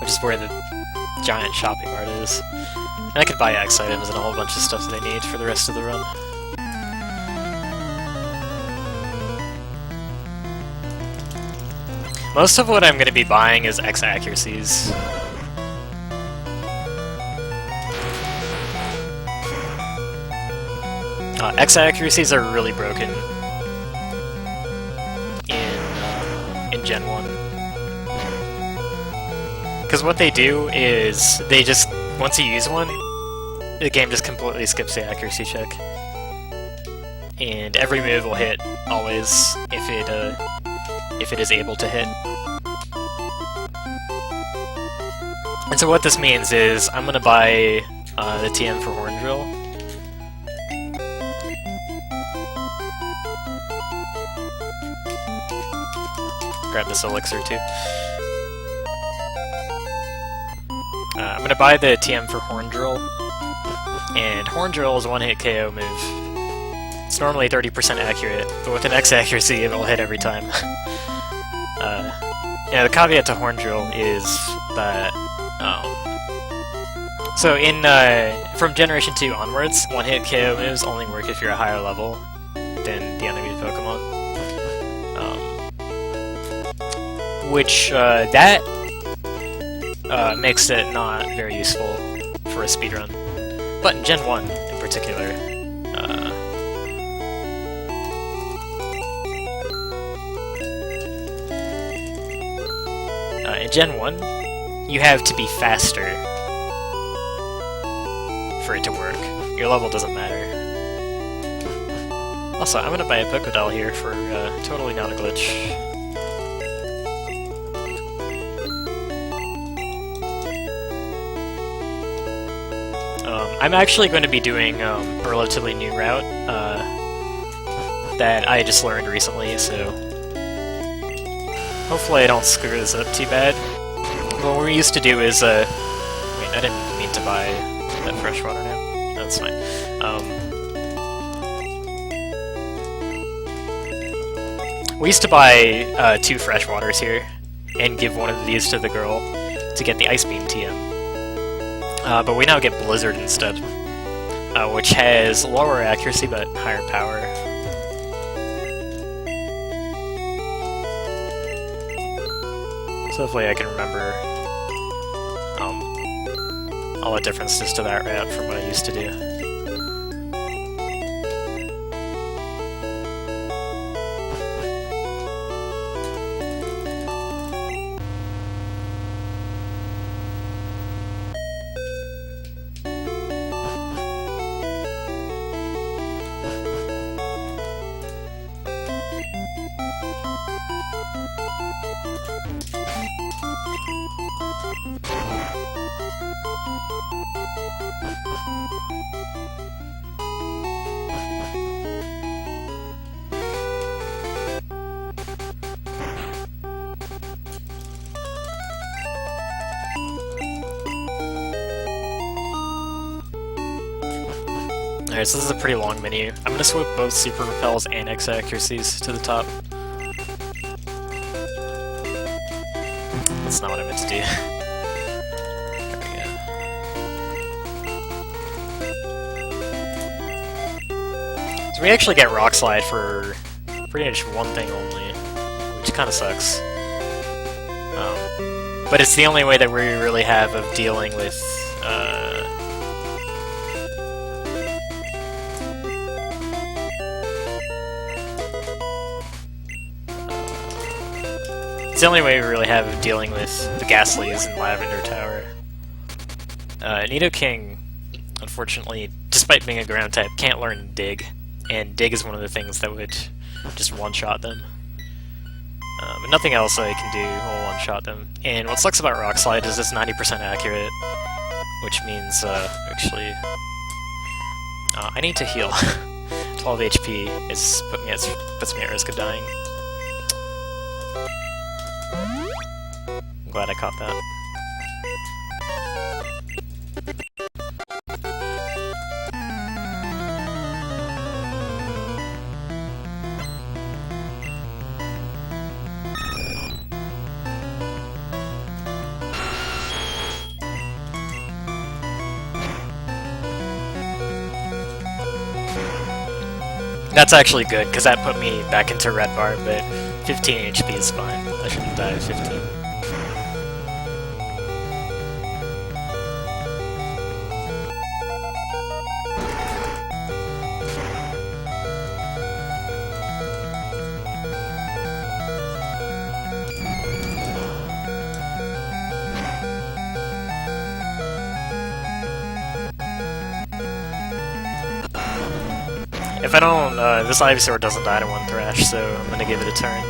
which is where the giant shopping mart is. And I could buy X items and a whole bunch of stuff that I need for the rest of the run. Most of what I'm going to be buying is X accuracies. X accuracies are really broken in Gen 1. Because what they do is, they just, once you use one, the game just completely skips the accuracy check. And every move will hit, always, if it is able to hit. And so what this means is, I'm gonna buy the TM for Horn Drill. Grab this elixir too. I'm gonna buy the TM for Horn Drill, and Horn Drill is a one-hit KO move. It's normally 30% accurate, but with an X accuracy it will hit every time. Yeah, the caveat to Horn Drill is that So in from Generation 2 onwards, one-hit KO moves only work if you're a higher level than the enemy Pokemon. Which that makes it not very useful for a speedrun. But in Gen 1 in particular, in Gen 1, you have to be faster for it to work. Your level doesn't matter. Also, I'm gonna buy a Pokédoll here for totally not a glitch. I'm actually going to be doing a relatively new route that I just learned recently, so hopefully I don't screw this up too bad. What we used to do is, wait, I didn't mean to buy that freshwater now. That's fine. We used to buy 2 freshwaters here, and give one of these to the girl to get the Ice Beam TM. But we now get Blizzard instead, which has lower accuracy but higher power. So hopefully I can remember all the differences to that route from what I used to do. Alright, so this is a pretty long menu. I'm gonna swoop both Super Repels and X accuracies to the top. That's not what I meant to do. There we go. So we actually get Rock Slide for pretty much one thing only, which kinda sucks. But it's the only way that we really have of dealing with it's the only way we really have of dealing with the Ghastlies in Lavender Tower. Nidoking, unfortunately, despite being a ground type, can't learn Dig, and Dig is one of the things that would just one-shot them. But nothing else I can do will one-shot them. And what sucks about Rock Slide is it's 90% accurate, which means, actually... I need to heal. 12 HP puts me at risk of dying. I'm glad I caught that. That's actually good, because that put me back into red bar, but 15 HP is fine. I shouldn't die at 15. If I don't, this Ivysaur doesn't die to one Thrash, so I'm gonna give it a turn.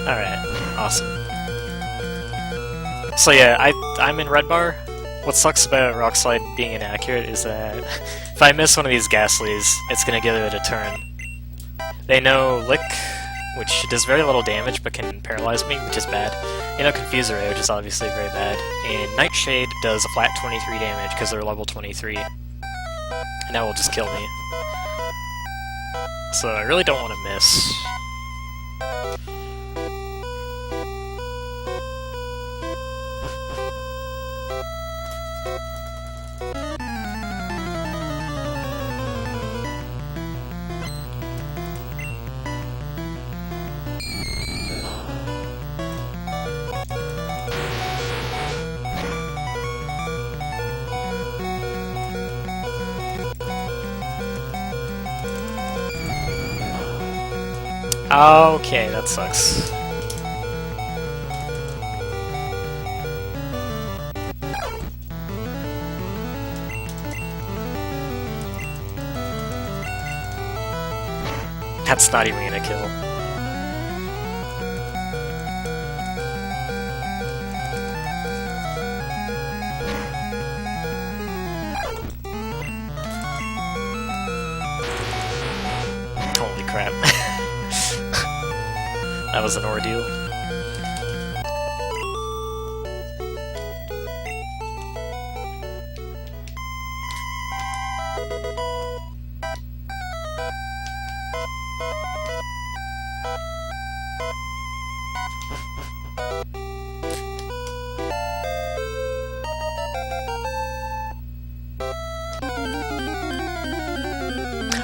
Alright, awesome. So yeah, I'm in red bar. What sucks about Rock Slide being inaccurate is that if I miss one of these Ghastlies, it's gonna give it a turn. They know Lick, which does very little damage but can paralyze me, which is bad. They know Confuse Ray, which is obviously very bad. And Nightshade does a flat 23 damage because they're level 23. And that will just kill me. So I really don't want to miss. Okay, that sucks. That's not even gonna kill. Holy crap. That was an ordeal.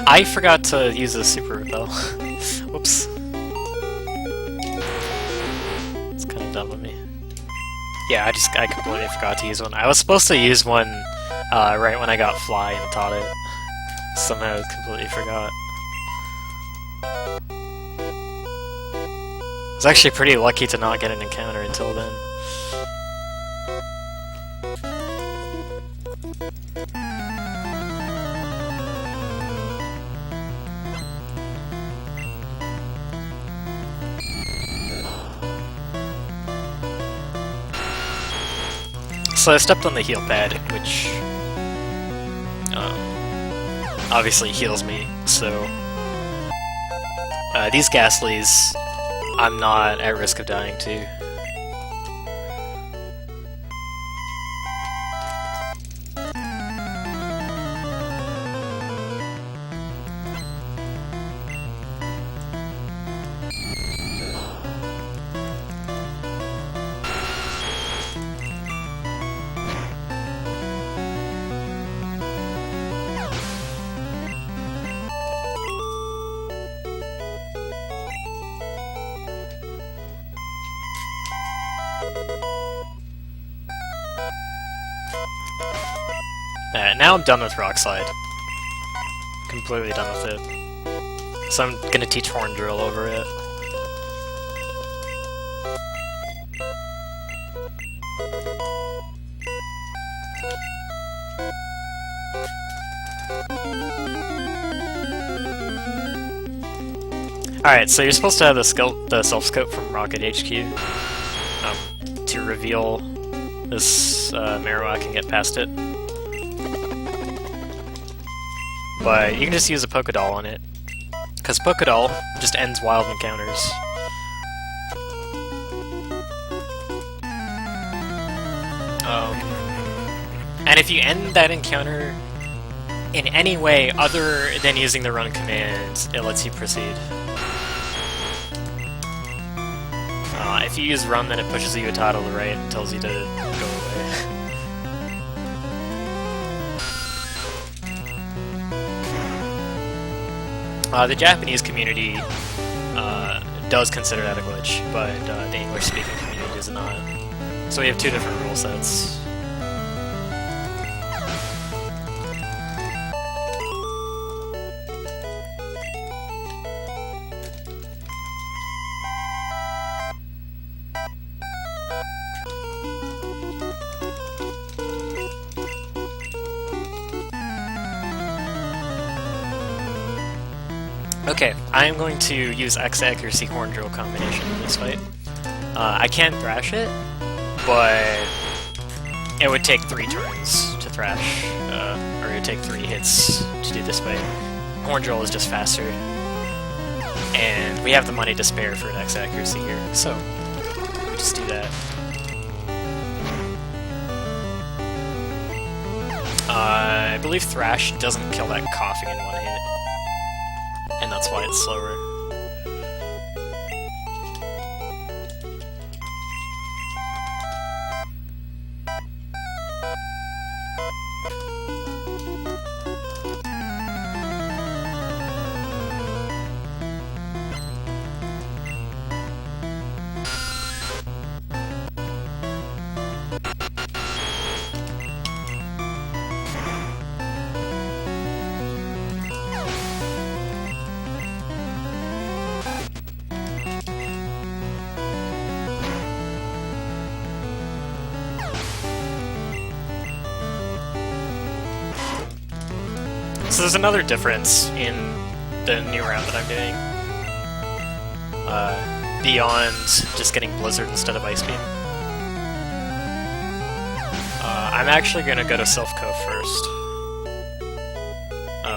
I forgot to use the super repel. Whoops. It's kind of dumb of me. Yeah, I completely forgot to use one. I was supposed to use one right when I got fly and taught it. Somehow I completely forgot. I was actually pretty lucky to not get an encounter until then. So I stepped on the heal pad, which obviously heals me, so these Ghastlies, I'm not at risk of dying to. Alright, now I'm done with Rock Slide. Completely done with it. So I'm gonna teach Horn Drill over it. Alright, so you're supposed to have the self-scope from Rocket HQ to reveal this Marowak and get past it. But you can just use a Pokédoll on it, because Pokédoll just ends wild encounters. And if you end that encounter in any way other than using the run command, it lets you proceed. If you use run, then it pushes you a tile to the right and tells you to go away. The Japanese community does consider that a glitch, but the English-speaking community does not. So we have two different rule sets. Okay, I am going to use X accuracy Horn Drill combination in this fight. I can thrash it, but it would take 3 turns to thrash, or it would take 3 hits to do this fight. Horn Drill is just faster, and we have the money to spare for an X accuracy here, so we just do that. I believe Thrash doesn't kill that coughing in 1 hit. And that's why it's slower. So there's another difference in the new route that I'm doing. Beyond just getting Blizzard instead of Ice Beam. I'm actually going to go to Sylph Cove first.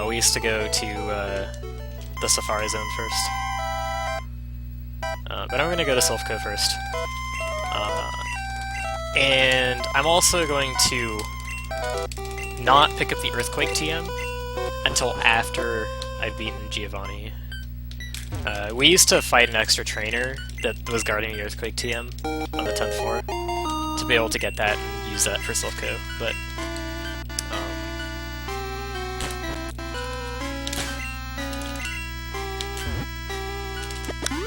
We used to go to the Safari Zone first. But I'm going to go to Sylph Cove first. And I'm also going to not pick up the Earthquake TM until after I've beaten Giovanni. We used to fight an extra trainer that was guarding the Earthquake TM on the 10th floor to be able to get that and use that for Sylph Cove, but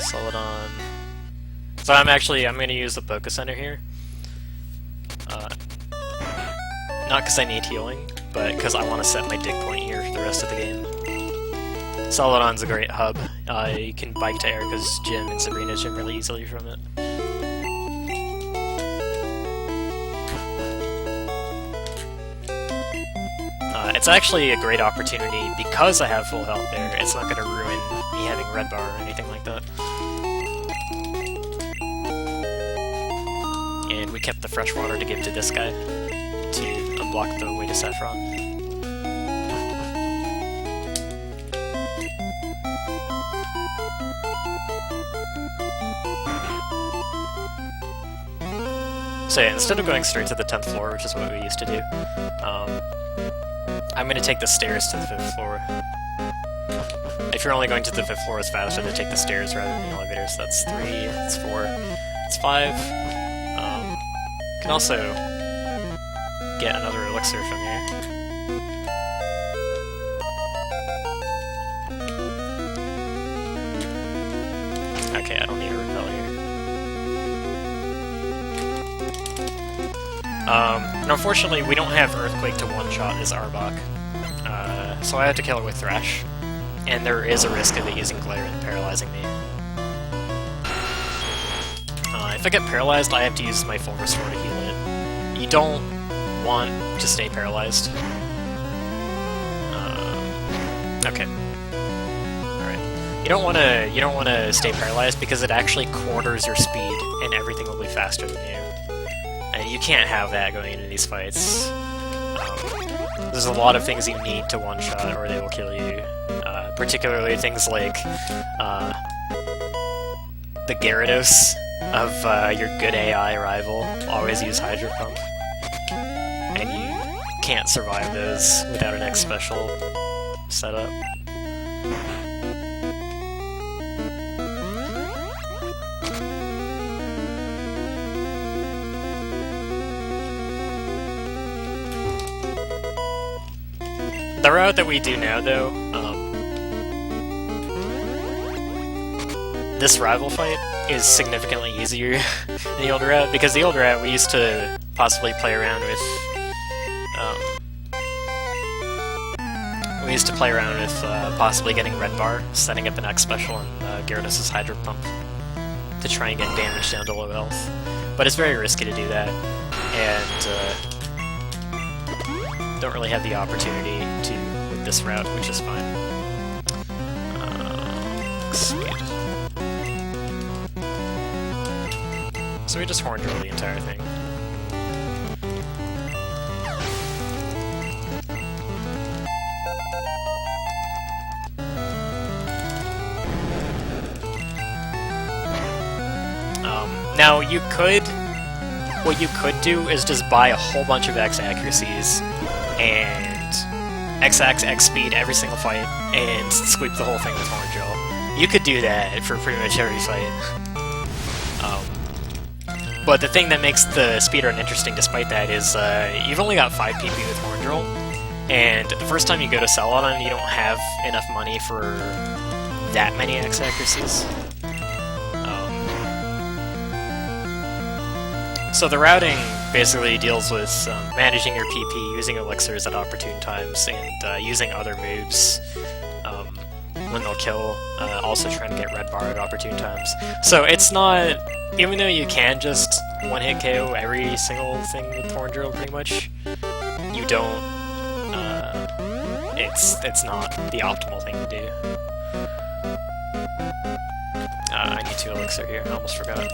Celadon. So I'm going to use the Poké Center here. Not because I need healing, but because I want to set my dig point here for the rest of the game. Celadon's a great hub. You can bike to Erica's gym and Sabrina's gym really easily from it. It's actually a great opportunity because I have full health there. It's not going to ruin me having red bar or anything like that. And we kept the fresh water to give to this guy to unblock the way to Saffron. So yeah, instead of going straight to the 10th floor, which is what we used to do, I'm going to take the stairs to the 5th floor. If you're only going to the 5th floor, it's faster to take the stairs rather than the elevators. That's 3, that's 4, that's 5. You can also get another elixir from here. Okay, I don't need a repel here. And unfortunately, we don't have Earthquake to one-shot as Arbok, so I have to kill it with Thrash, and there is a risk of it using Glare and paralyzing me. If I get paralyzed, I have to use my full restore to heal it. You don't want to stay paralyzed. Okay. Alright. You don't want to stay paralyzed because it actually quarters your speed, and everything will be faster than you. And you can't have that going into these fights. There's a lot of things you need to one-shot or they will kill you. Particularly things like the Gyarados of your good AI rival. Always use Hydro Pump. And you can't survive those without an X special setup. The route that we do now, though, this rival fight is significantly easier than the old route, because the old route we used to possibly play around with, possibly getting red bar, setting up an X special and Gyarados' Hydro Pump to try and get damage down to low health. But it's very risky to do that, and don't really have the opportunity to with this route, which is fine. Speed. So we just horn drill the entire thing. Now what you could do is just buy a whole bunch of X accuracies and X speed every single fight and sweep the whole thing with horn drill. You could do that for pretty much every fight. But the thing that makes the speedrun interesting despite that is you've only got 5 PP with horn drill, and the first time you go to Celadon you don't have enough money for that many X accuracies. So the routing basically deals with managing your PP, using elixirs at opportune times, and using other moves when they'll kill, also trying to get red bar at opportune times. So it's not, even though you can just one-hit KO every single thing with horn drill pretty much, you don't it's not the optimal thing to do. I need 2 elixir here. I almost forgot.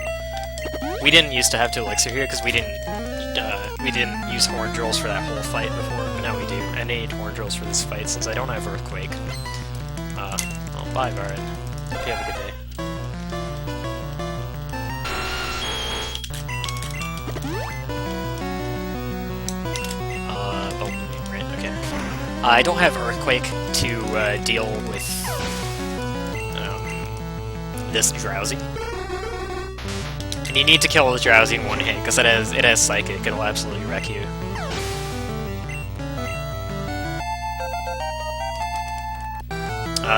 We didn't used to have 2 elixir here because we didn't use horn drills for that whole fight before, but now we do. And I need horn drills for this fight since I don't have earthquake. Well, bye, Varin. Hope you have a good day. I don't have Earthquake to deal with this Drowsy. And you need to kill the Drowsy in one hit, because it has Psychic, it'll absolutely wreck you.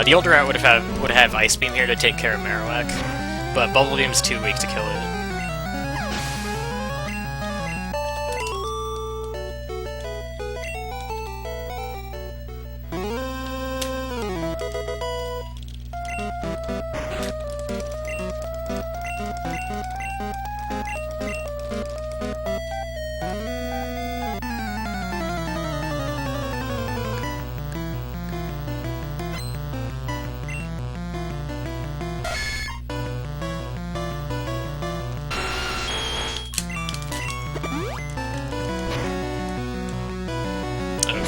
The older route would have Ice Beam here to take care of Marowak, but Bubble Beam's too weak to kill it.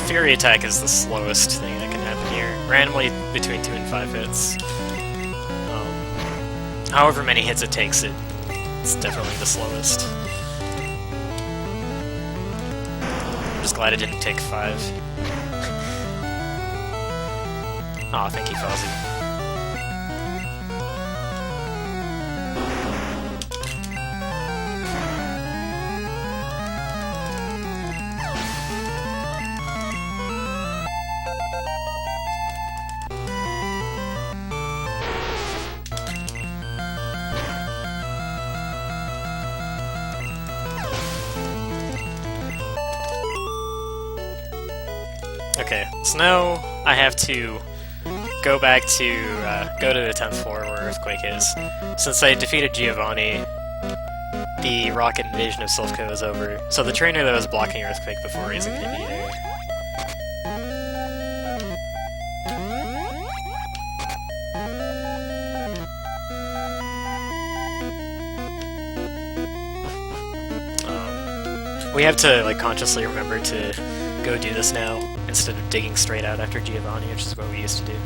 Fury attack is the slowest thing that can happen here. Randomly between 2 and 5 hits. However many hits it takes, it's definitely the slowest. I'm just glad it didn't take 5. Aw, thank you, Fozzie. Okay, so now I have to go back to, go to the 10th floor where Earthquake is. Since I defeated Giovanni, the Rocket Invasion of Silphco is over, so the trainer that was blocking Earthquake before isn't going to be there. We have to, like, consciously remember to go do this now, instead of digging straight out after Giovanni, which is what we used to do.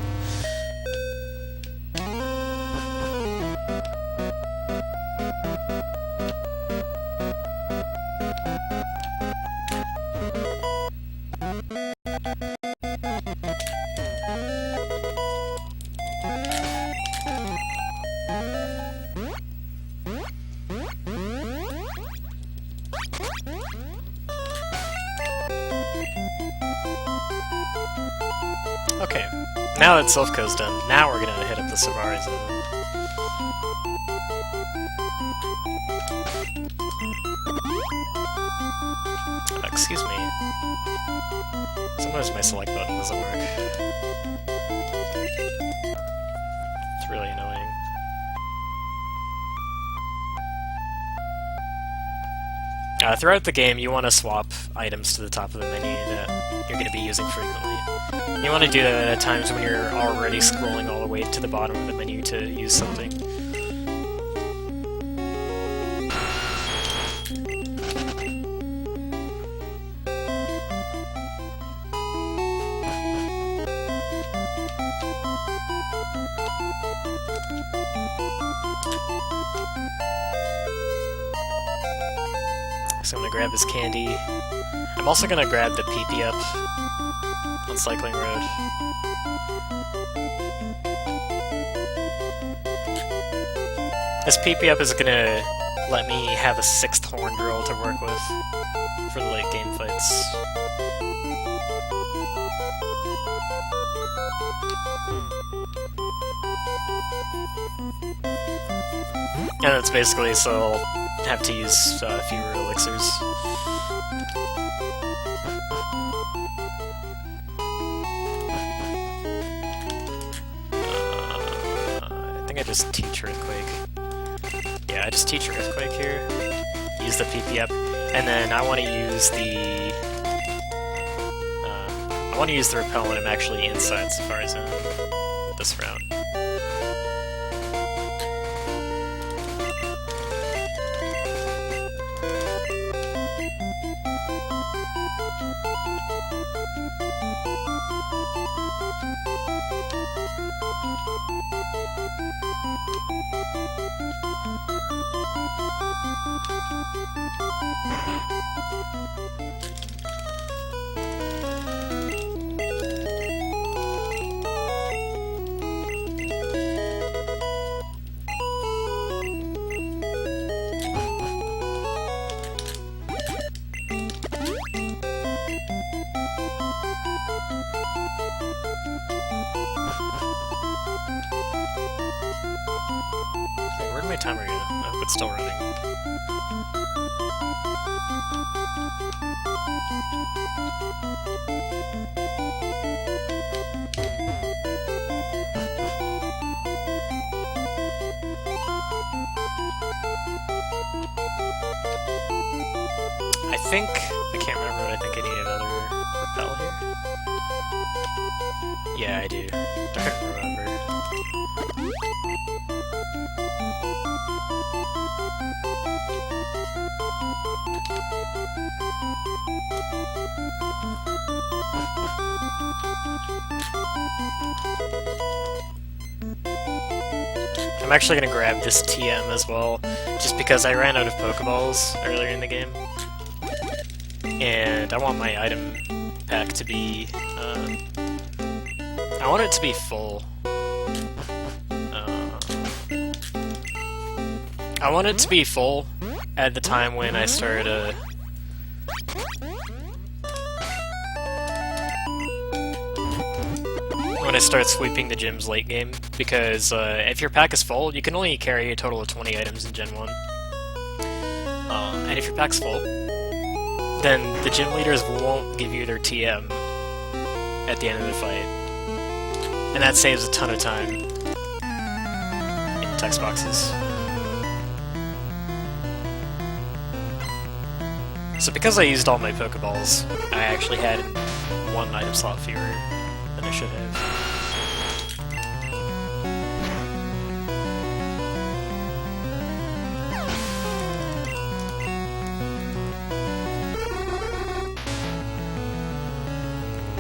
Okay, now that Silphco's done, now we're gonna hit up the Savari Zone. Excuse me. Sometimes my select button doesn't work. It's really annoying. Throughout the game, you want to swap items to the top of the menu that you're going to be using frequently. You want to do that at times when you're already scrolling all the way to the bottom of the menu to use something. So I'm gonna grab this candy. I'm also gonna grab the PUWP on Cycling Road. This PUWP is gonna let me have a 6th horn drill to work with for the late game fights. And it's basically so I'll have to use fewer elixirs. I think I just teach Earthquake. Yeah, I just teach Earthquake here. Use the PUWP, and then I want to use the I want to use the repel when I'm actually inside Safari Zone this route. Wait, where'd my timer go? Oh, it's still running. I can't remember, but I think I need another repel here. Yeah, I do. I couldn't remember. I'm actually gonna grab this TM as well, just because I ran out of Pokeballs earlier in the game. And I want my item pack to be, I want it to be full. I want it to be full at the time when I start, sweeping the gyms late game, because if your pack is full, you can only carry a total of 20 items in Gen 1. And if your pack's full, then the gym leaders won't give you their TM at the end of the fight. And that saves a ton of time in text boxes. So because I used all my Pokeballs, I actually had one item slot fewer than I should have.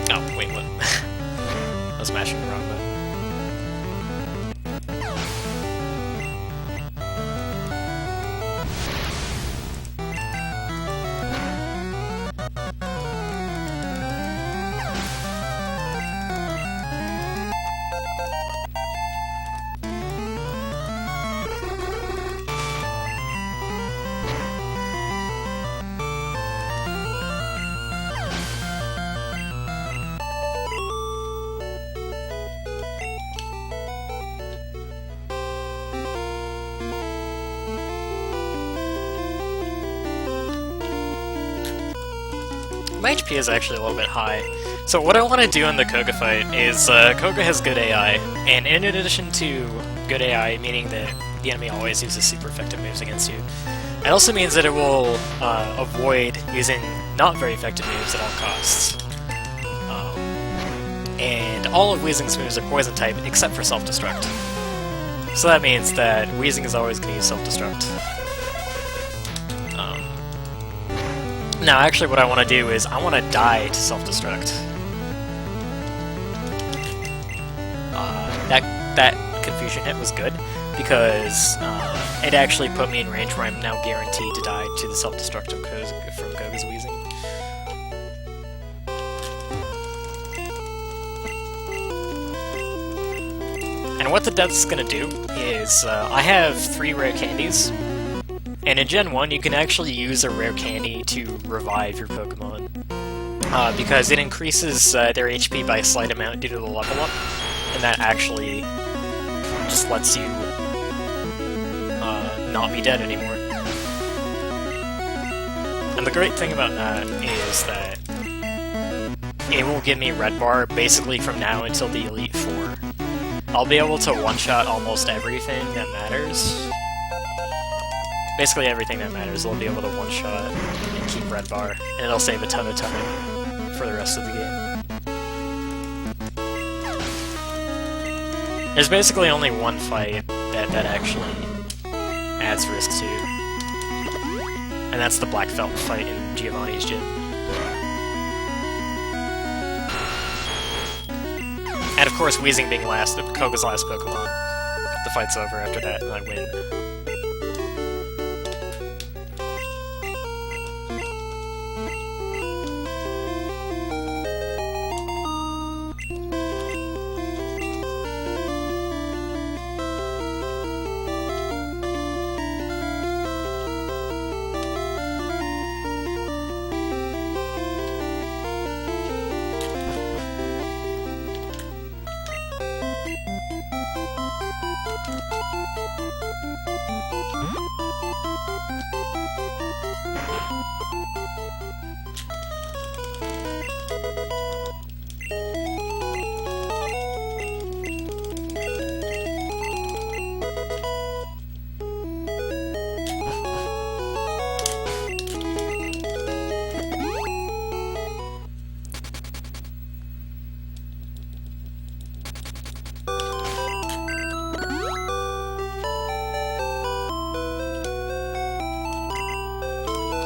Oh, wait, what? I was mashing the wrong button. My HP is actually a little bit high. So what I want to do in the Koga fight is, Koga has good AI, and in addition to good AI, meaning that the enemy always uses super effective moves against you, it also means that it will avoid using not very effective moves at all costs. And all of Weezing's moves are poison type, except for self-destruct. So that means that Weezing is always going to use self-destruct. Now, actually, what I want to do is I want to die to self-destruct. That confusion hit was good, because it actually put me in range where I'm now guaranteed to die to the self-destruct from Koga's Weezing. And what the death's gonna do is, I have 3 rare candies. And in Gen 1, you can actually use a rare candy to revive your Pokemon, because it increases their HP by a slight amount due to the level up, and that actually just lets you not be dead anymore. And the great thing about that is that it will give me red bar basically from now until the Elite Four. I'll be able to one-shot almost everything that matters. Basically everything that matters, I'll be able to one-shot and keep red bar, and it'll save a ton of time for the rest of the game. There's basically only one fight that actually adds risk to, and that's the Black Felt fight in Giovanni's gym. And of course, Weezing being Koga's last Pokemon. The fight's over after that, and I win.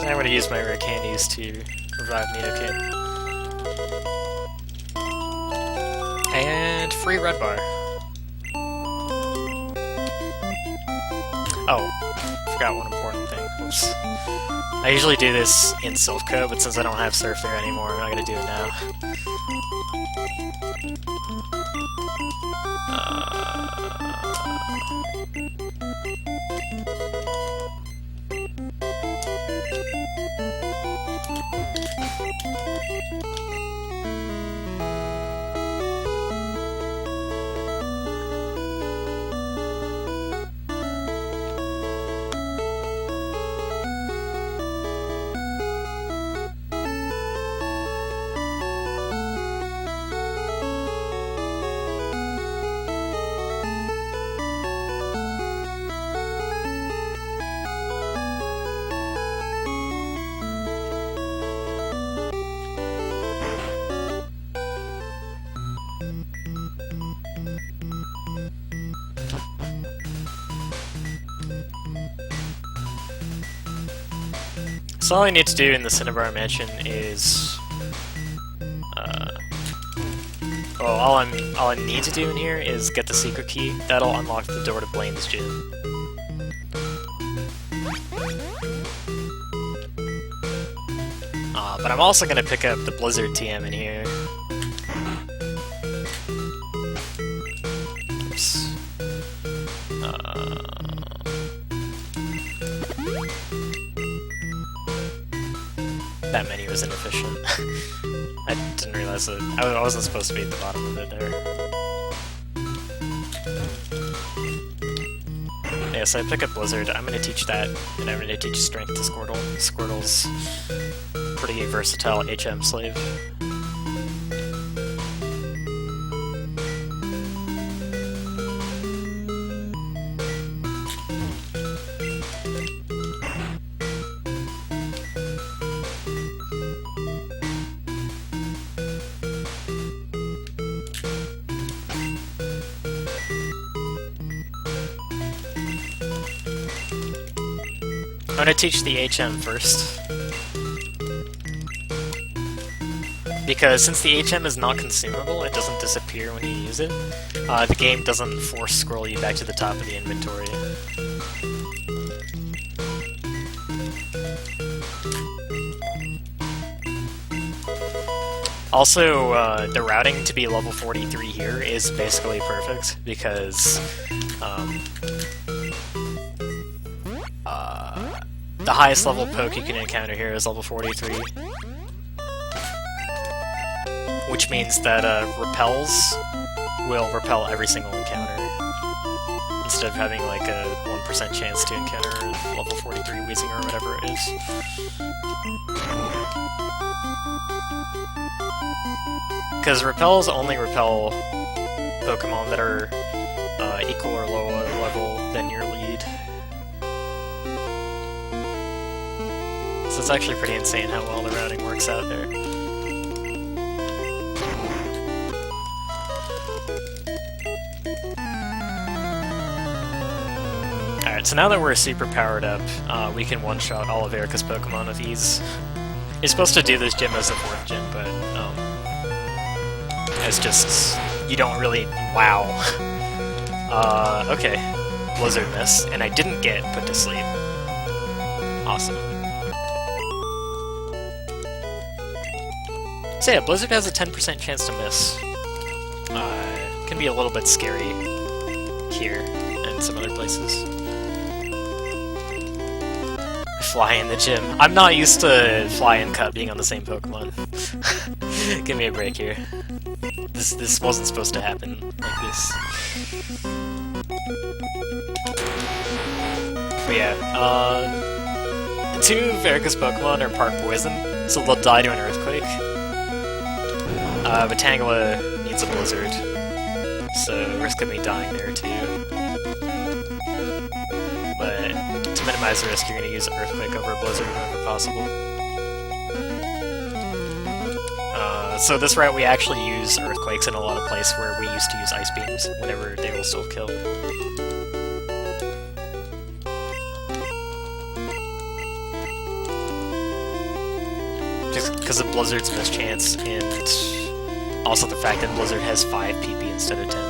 I'm going to use my rare candies to revive Nidoking. And free red bar. Oh, forgot one important thing. Oops. I usually do this in Silph-Co, but since I don't have Surf there anymore, I'm not going to do it now. So all I need to do in the Cinnabar Mansion is, all I need to do in here is get the secret key. That'll unlock the door to Blaine's gym. But I'm also gonna pick up the Blizzard TM in here. Oops. That menu was inefficient. I didn't realize it. I wasn't supposed to be at the bottom of it there. Yeah, so I pick up Blizzard. I'm going to teach that, and I'm going to teach Strength to Squirtle. Squirtle's pretty versatile HM slave. I'm going to teach the HM first, because since the HM is not consumable, it doesn't disappear when you use it, the game doesn't force scroll you back to the top of the inventory. Also, the routing to be level 43 here is basically perfect, because the highest level poke you can encounter here is level 43. Which means that repels will repel every single encounter, instead of having like a 1% chance to encounter level 43 Weezing or whatever it is. Because repels only repel Pokemon that are equal or lower level than your lead. So it's actually pretty insane how well the routing works out there. Alright, so now that we're super powered up, we can one-shot all of Erica's Pokemon with ease. You're supposed to do this gym as a 4th gym, but, it's just... you don't really... wow. Okay. Blizzard Miss, and I didn't get put to sleep. Awesome. So yeah, Blizzard has a 10% chance to miss. Can be a little bit scary here and some other places. Fly in the gym. I'm not used to Fly and Cut being on the same Pokemon. Give me a break here. This wasn't supposed to happen like this. But yeah, 2 of Erica's Pokemon are part poison, so they'll die to an earthquake. But Tangela needs a blizzard, so risk of me dying there too. But to minimize the risk, you're going to use Earthquake over a Blizzard whenever possible. So this route we actually use Earthquakes in a lot of places where we used to use Ice Beams whenever they will still kill. Just because of Blizzard's mischance, and also the fact that Blizzard has 5 PP instead of 10.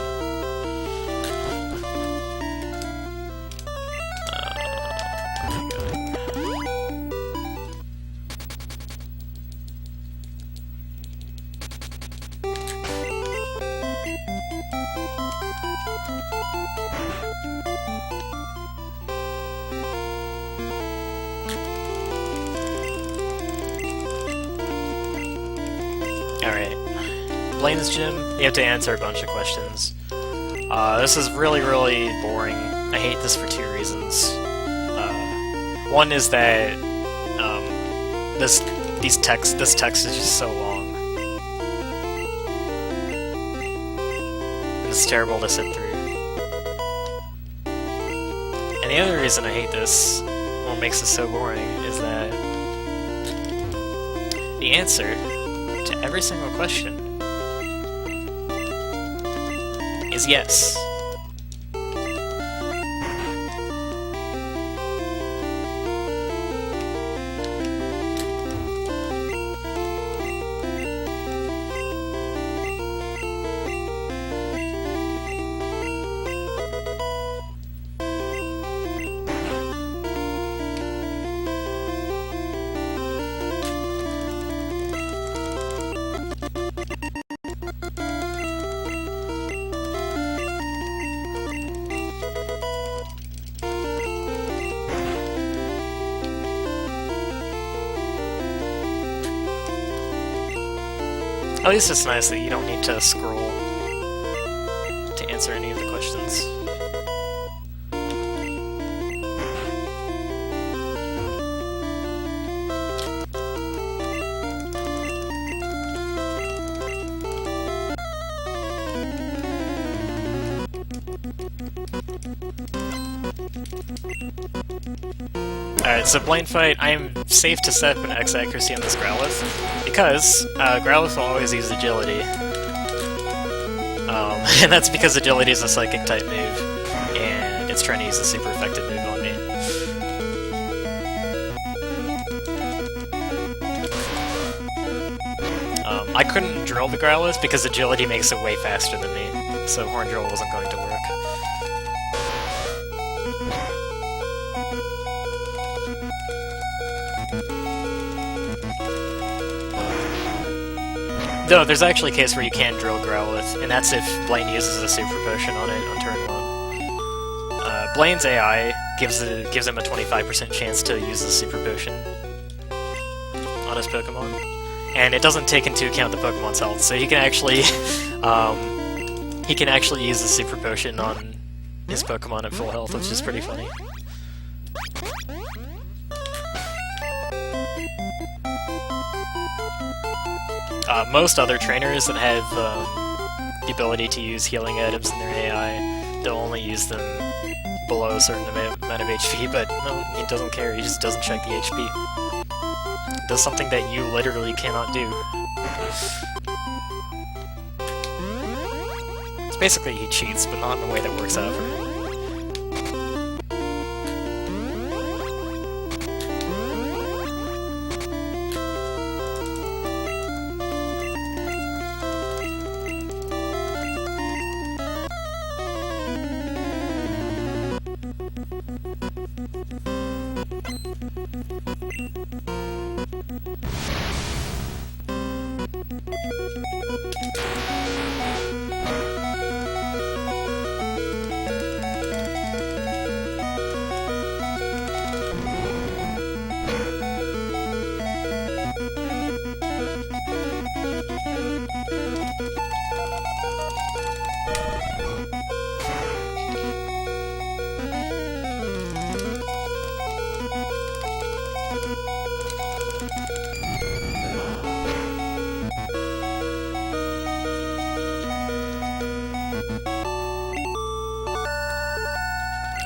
Alright. Blaine's Gym, you have to answer a bunch of questions. This is really, really boring. I hate this for 2 reasons. One is that this text is just so long. It's terrible to sit through. And the other reason I hate this, what makes this so boring, is that the answer to every single question is yes. At least it's nice that you don't need to scroll to answer any of the questions. Alright, so Blaine Fight, I am safe to set an X accuracy on this Growlithe, because Growlithe will always use Agility. And that's because Agility is a Psychic type move, and it's trying to use a super effective move on me. I couldn't drill the Growlithe because Agility makes it way faster than me, so Horn Drill wasn't going to work. Though, there's actually a case where you can drill Growlithe, and that's if Blaine uses a Super Potion on it on turn 1. Blaine's AI gives him a 25% chance to use the Super Potion on his Pokemon, and it doesn't take into account the Pokemon's health, so he can actually use the Super Potion on his Pokemon at full health, which is pretty funny. Most other trainers that have the ability to use healing items in their AI, they'll only use them below a certain amount of HP, but no, he doesn't care, he just doesn't check the HP. It does something that you literally cannot do. Basically, he cheats, but not in a way that works out for him.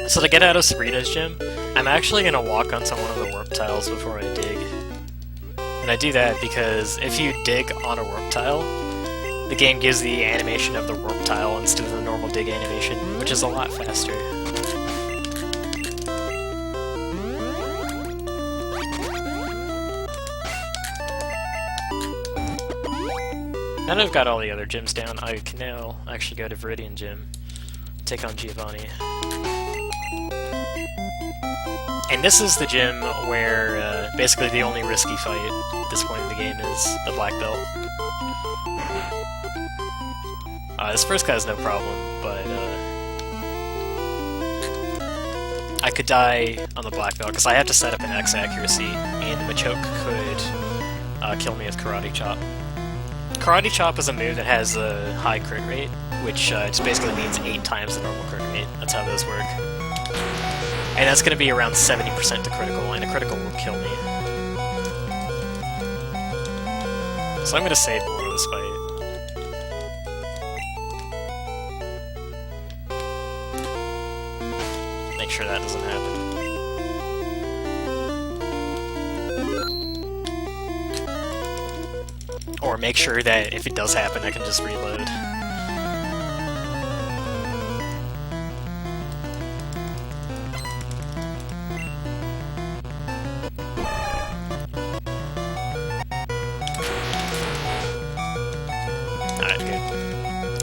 So to get out of Sabrina's gym, I'm actually going to walk onto one of the warp tiles before I dig. And I do that because if you dig on a warp tile, the game gives the animation of the warp tile instead of the normal dig animation, which is a lot faster. Now that I've got all the other gyms down, I can now actually go to Viridian Gym, take on Giovanni. And this is the gym where basically the only risky fight at this point in the game is the black belt. This first guy's no problem, but I could die on the black belt because I have to set up an X accuracy, and Machoke could kill me with Karate Chop. Karate Chop is a move that has a high crit rate, which just basically means 8 times the normal crit rate. That's how those work. And that's going to be around 70% to critical, and a critical will kill me. So I'm going to save more of this fight. Make sure that doesn't happen. Or make sure that if it does happen, I can just reload. Alright, good.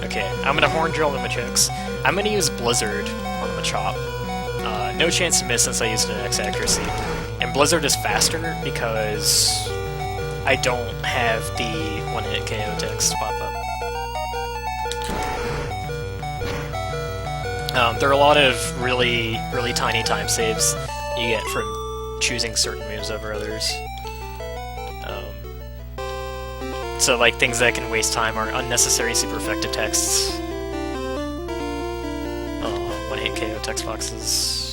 Okay, I'm gonna Horn Drill the Machokes. I'm gonna use Blizzard on the Machop. No chance to miss since I used an X accuracy. And Blizzard is faster because I don't have the one-hit KO text pop up. There are a lot of really tiny time saves you get from choosing certain moves over others. So like things that can waste time are unnecessary super effective texts. One-hit KO text boxes.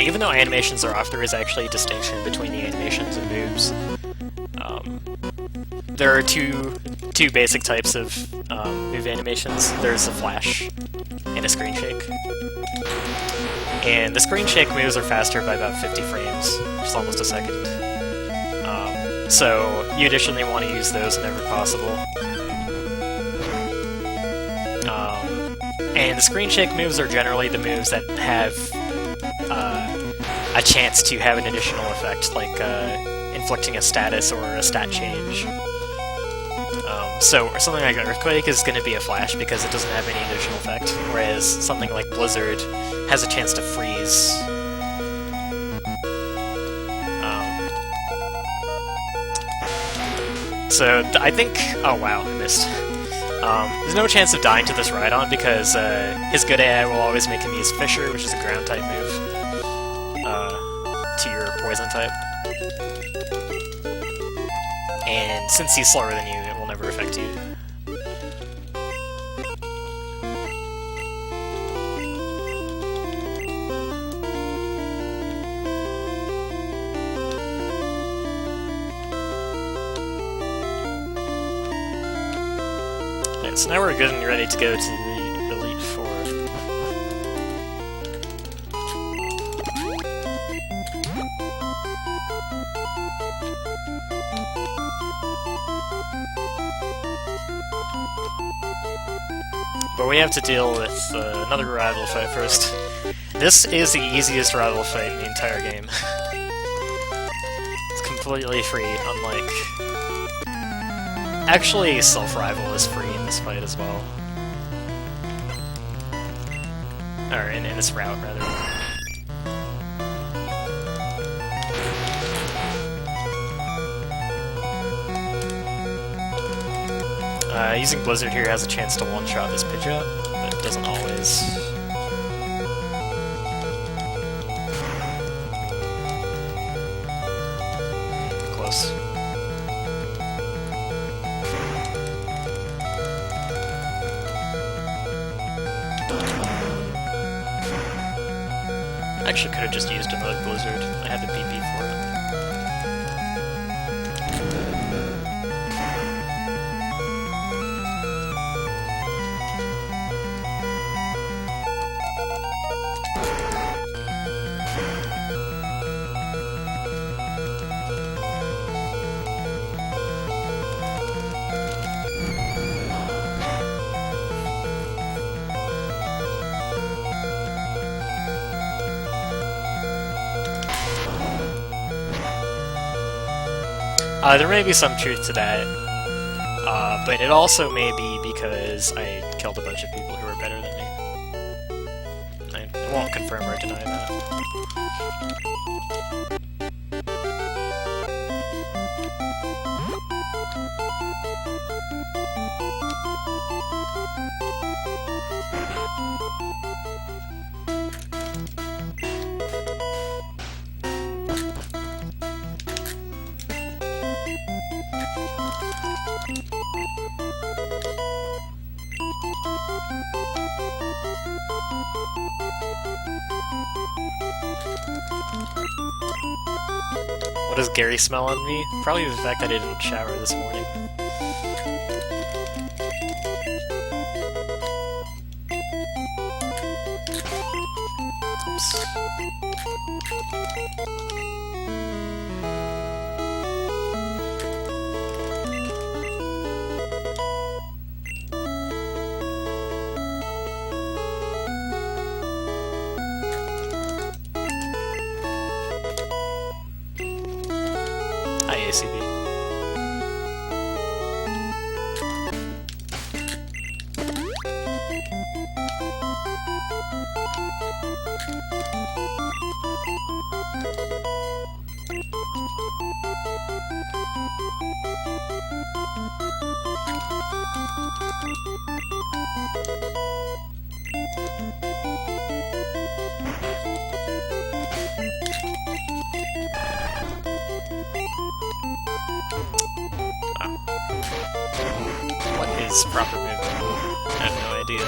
Even though animations are off, there is actually a distinction between the animations and moves. There are two basic types of move animations. There's a flash and a screen shake. And the screen shake moves are faster by about 50 frames, which is almost a second. So you additionally want to use those whenever possible. And the screen shake moves are generally the moves that have a chance to have an additional effect, like inflicting a status or a stat change. So something like Earthquake is going to be a flash because it doesn't have any additional effect, whereas something like Blizzard has a chance to freeze. So I think... oh wow, I missed. There's no chance of dying to this Rhydon because his good AI will always make him use Fissure, which is a ground type move, to your poison type. And since he's slower than you, it will never affect you. so now we're good and ready to go to the Elite Four. But we have to deal with another rival fight first. This is the easiest rival fight in the entire game. It's completely free, unlike... Actually, Self-Rival is free in this fight as well. Or in this route, rather. Using Blizzard here has a chance to one-shot this Pidgeot, but it doesn't always. Close. I actually could have just used another Blizzard. I had the PP for it. There may be some truth to that, but it also may be because I killed a bunch of people who were better than me. I won't confirm or deny that. What does Gary smell on me? Probably the fact that I didn't shower this morning. Oops. Hi, ACB. What is proper movement? I have no idea.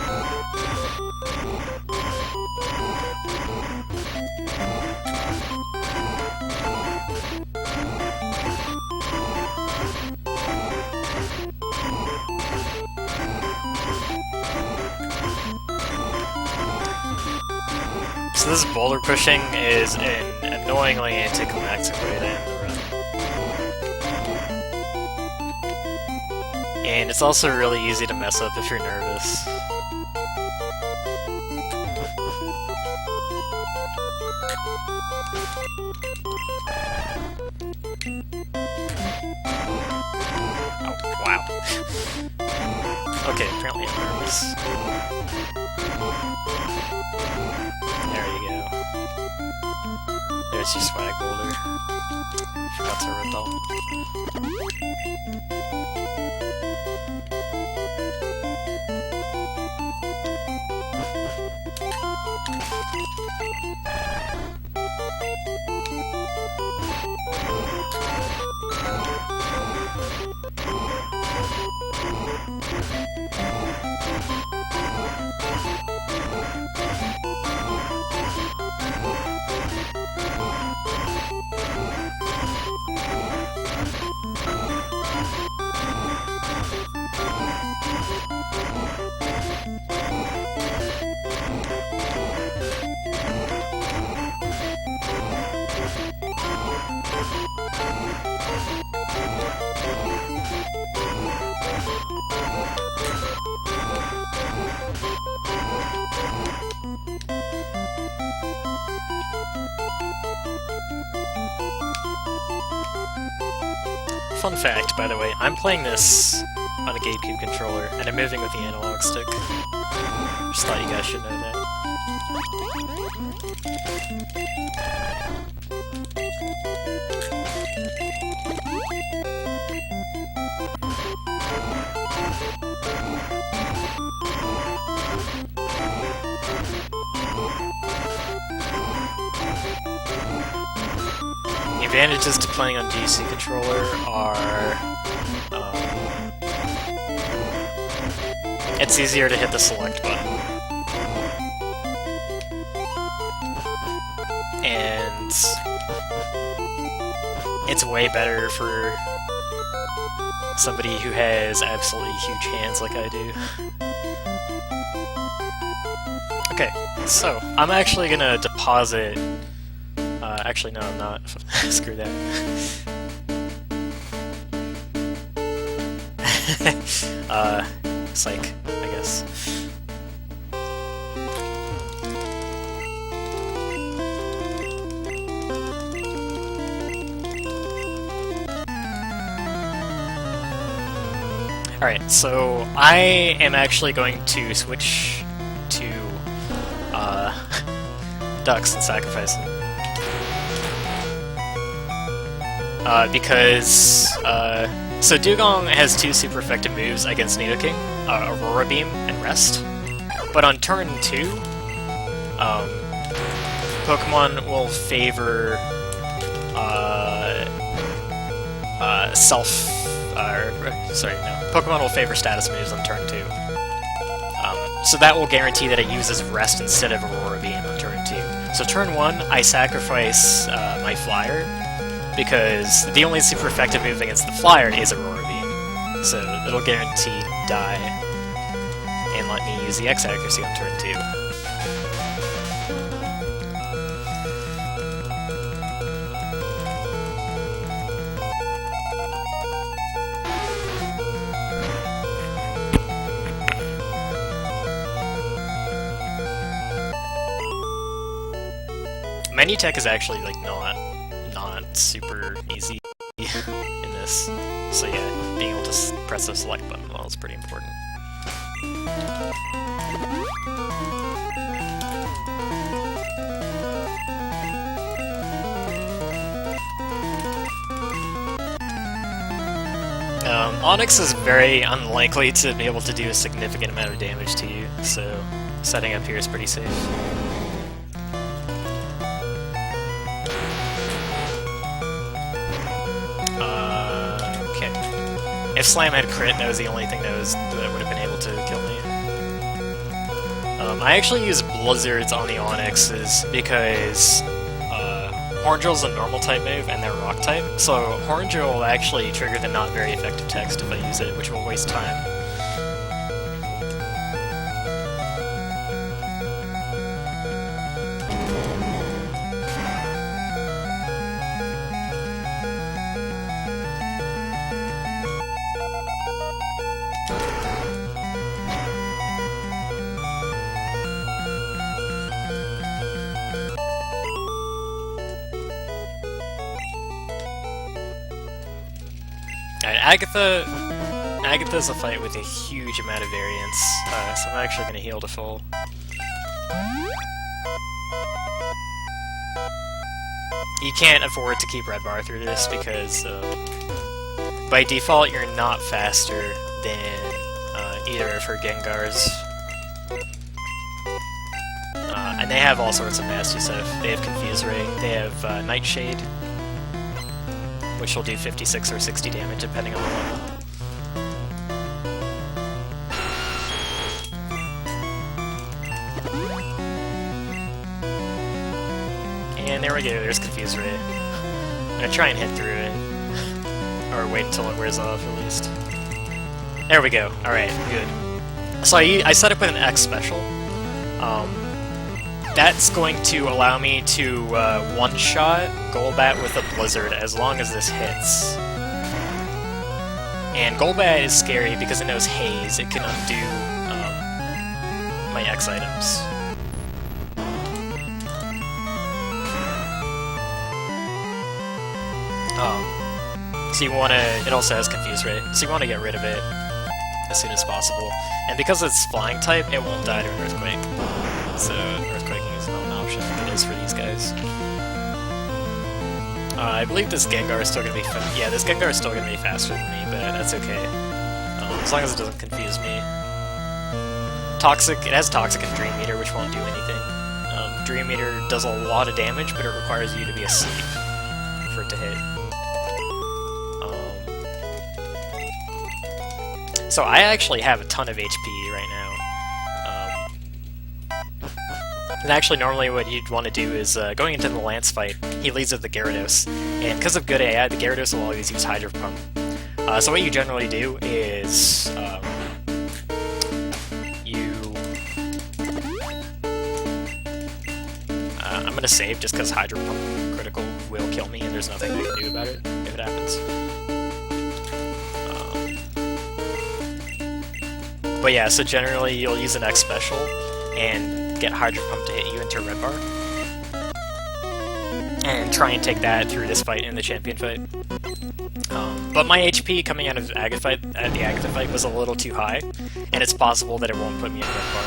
So this boulder pushing is an annoyingly anticlimactic way to end the run. And it's also really easy to mess up if you're nervous. Oh, wow. Okay, apparently I'm nervous. There you go. There's your swag boulder. Forgot to repel. Fun fact, by the way, I'm playing this on a GameCube controller, and I'm moving with the analog stick. Just thought you guys should know that. The advantages to playing on DC controller are it's easier to hit the select button, and it's way better for somebody who has absolutely huge hands like I do. Okay, so I'm actually gonna deposit. Actually, no, I'm not. Screw that. Psych, I guess. Alright, so I am actually going to switch to ducks and sacrifice them. Because so Dugong has two super effective moves against Nidoking, Aurora Beam and Rest. But on turn 2, Pokemon will favor Pokemon will favor status moves on turn 2. So that will guarantee that it uses Rest instead of Aurora Beam on turn 2. So turn 1, I sacrifice my Flyer, because the only super effective move against the Flyer is Aurora Beam. So it'll guarantee die, and let me use the X accuracy on turn 2. Menu tech is actually like not super easy in this, so yeah, being able to press the select button well is pretty important. Onyx is very unlikely to be able to do a significant amount of damage to you, so setting up here is pretty safe. If Slam had crit, that was the only thing that would have been able to kill me. I actually use Blizzards on the Onyxes because Horn Drill's a normal type move and they're rock type, so Horn Drill will actually trigger the not very effective text if I use it, which will waste time. Agatha's a fight with a huge amount of variance, so I'm actually going to heal to full. You can't afford to keep red bar through this because by default you're not faster than either of her Gengars. And they have all sorts of nasty stuff. They have Confuse Ray, they have Nightshade, which will do 56 or 60 damage depending on the level. And there we go, there's Confuse Ray. I'm gonna try and hit through it. Or wait until it wears off, at least. There we go, alright, good. So I set up with an X special. That's going to allow me to one-shot Golbat with a Blizzard as long as this hits. And Golbat is scary because it knows Haze. It can undo my X items. So you want to... It also has Confuse Ray, so you want to get rid of it as soon as possible. And because it's flying type, it won't die to an Earthquake. So Earthquaking is not an option like it is for these guys. I believe this Gengar is still going to be... Yeah, this Gengar is still going to be faster than me, but that's okay. As long as it doesn't confuse me. Toxic... It has Toxic and Dream Eater, which won't do anything. Dream Eater does a lot of damage, but it requires you to be asleep for it to hit. So I actually have a ton of HP right now. And actually, normally what you'd want to do is, going into the Lance fight, he leads with the Gyarados. And because of good AI, the Gyarados will always use Hydro Pump. So what you generally do is, I'm gonna save just because Hydro Pump critical will kill me and there's nothing I can do about it if it happens. But yeah, so generally you'll use an X special and get Hydro Pump to hit you into Red Bar. And try and take that through this fight in the champion fight. But my HP coming out of the Agatha fight was a little too high, and it's possible that it won't put me in Red Bar.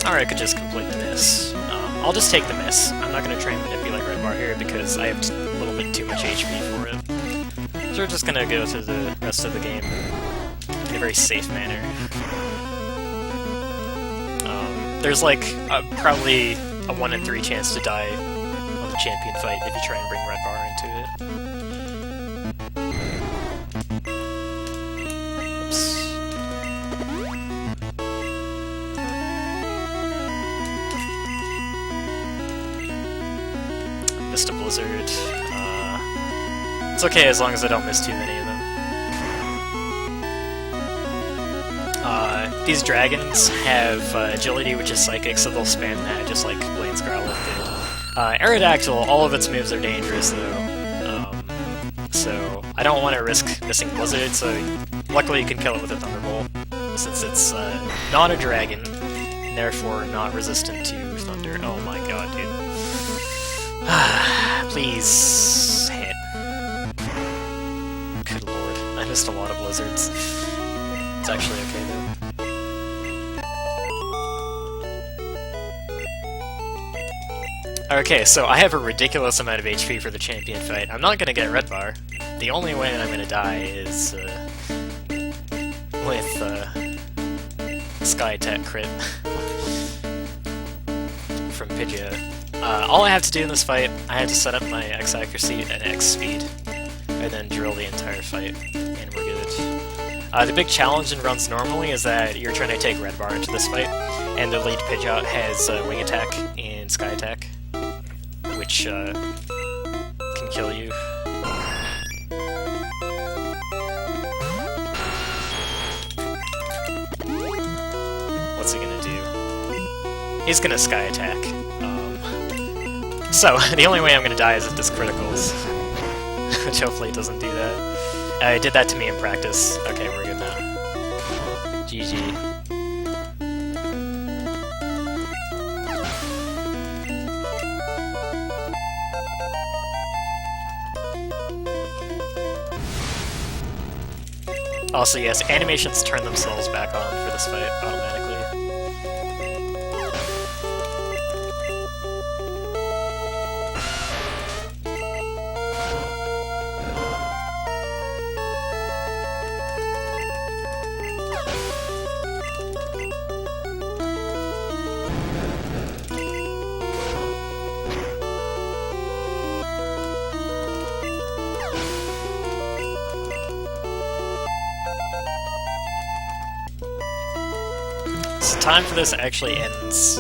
Or I could just complete the miss. I'll just take the miss. I'm not going to try and manipulate Red Bar here because I have a little bit too much HP for it. So we're just going to go to the rest of the game in a very safe manner. There's like probably a 1 in 3 chance to die on the champion fight if you try and bring Red Bar into it. Oops. Missed a Blizzard. It's okay as long as I don't miss too many of them. These dragons have agility, which is psychic, so they'll spam that just like Blaine's Growlithe did. Aerodactyl, all of its moves are dangerous though, so I don't want to risk missing Blizzard, so luckily you can kill it with a Thunderbolt, since it's not a dragon, and therefore not resistant to Thunder. Oh my god, dude. Please hit. Good lord, I missed a lot of Blizzards. It's actually okay though. Okay, so I have a ridiculous amount of HP for the champion fight. I'm not gonna get Red Bar. The only way that I'm gonna die is with Sky Attack crit from Pidgeot. All I have to do in this fight, I have to set up my X accuracy and X speed, and then drill the entire fight, and we're good. The big challenge in runs normally is that you're trying to take Red Bar into this fight, and the lead Pidgeot has Wing Attack and Sky Attack, which can kill you. What's he gonna do? He's gonna Sky Attack. So, the only way I'm gonna die is if this criticals. Which hopefully doesn't do that. It did that to me in practice. Okay, we're good now. GG. Also, yes, animations turn themselves back on for this fight automatically. So time for this actually ends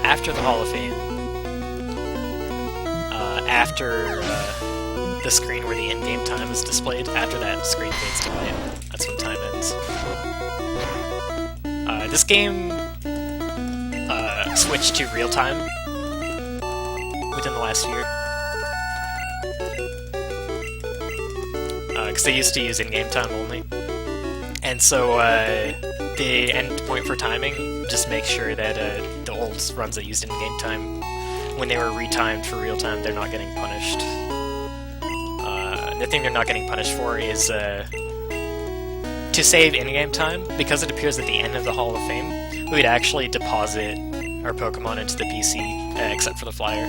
after the Hall of Fame. After the screen where the in-game time is displayed, after that screen fades to white. That's when time ends. This game switched to real time within the last year. because they used to use in-game time only. And so the endpoint for timing just makes sure that the old runs that used in-game time, when they were retimed for real time, they're not getting punished. The thing they're not getting punished for is to save in-game time, because it appears at the end of the Hall of Fame, we'd actually deposit our Pokemon into the PC, except for the flyer.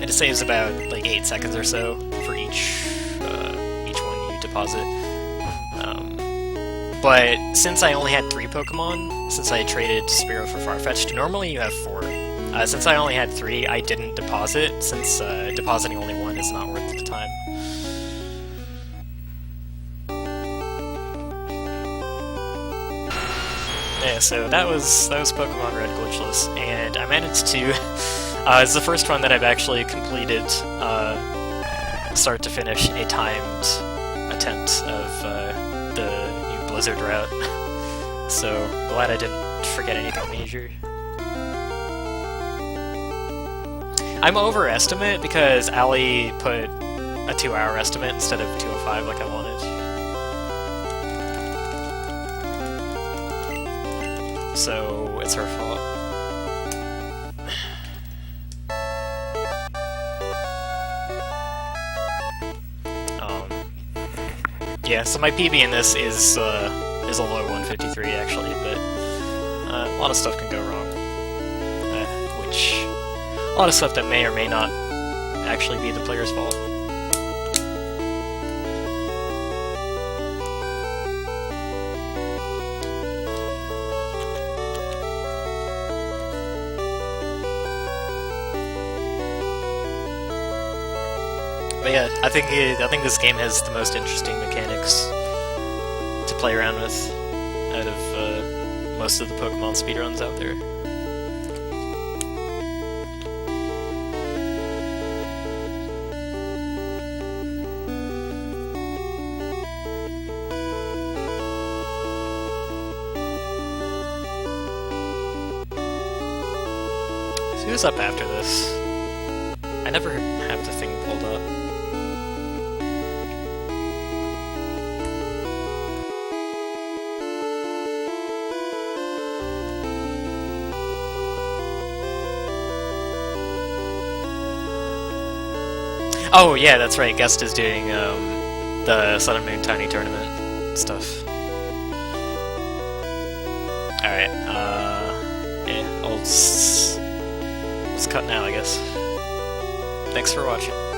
And it saves about like 8 seconds or so for each one you deposit. But since I only had 3 Pokemon, since I traded Spearow for Farfetch'd, normally you have 4. Since I only had 3, I didn't deposit, since depositing only 1 is not worth the time. Yeah, so that was Pokemon Red Glitchless, and I managed to... it's the first run that I've actually completed, start to finish, a timed attempt of the new Blizzard route. So, glad I didn't forget anything major. I'm overestimate because Ali put a 2-hour estimate instead of 2:05 like I wanted. So, it's her fault. Yeah, so my PB in this is a low 153 actually, but a lot of stuff can go wrong. A lot of stuff that may or may not actually be the player's fault. But yeah, I think this game has the most interesting mechanics to play around with out of most of the Pokemon speedruns out there. So who's up after this? I never have the thing pulled up. Oh yeah, that's right, Guest is doing the Sun and Moon Tiny Tournament stuff. Alright, yeah, let's cut now, I guess. Thanks for watching.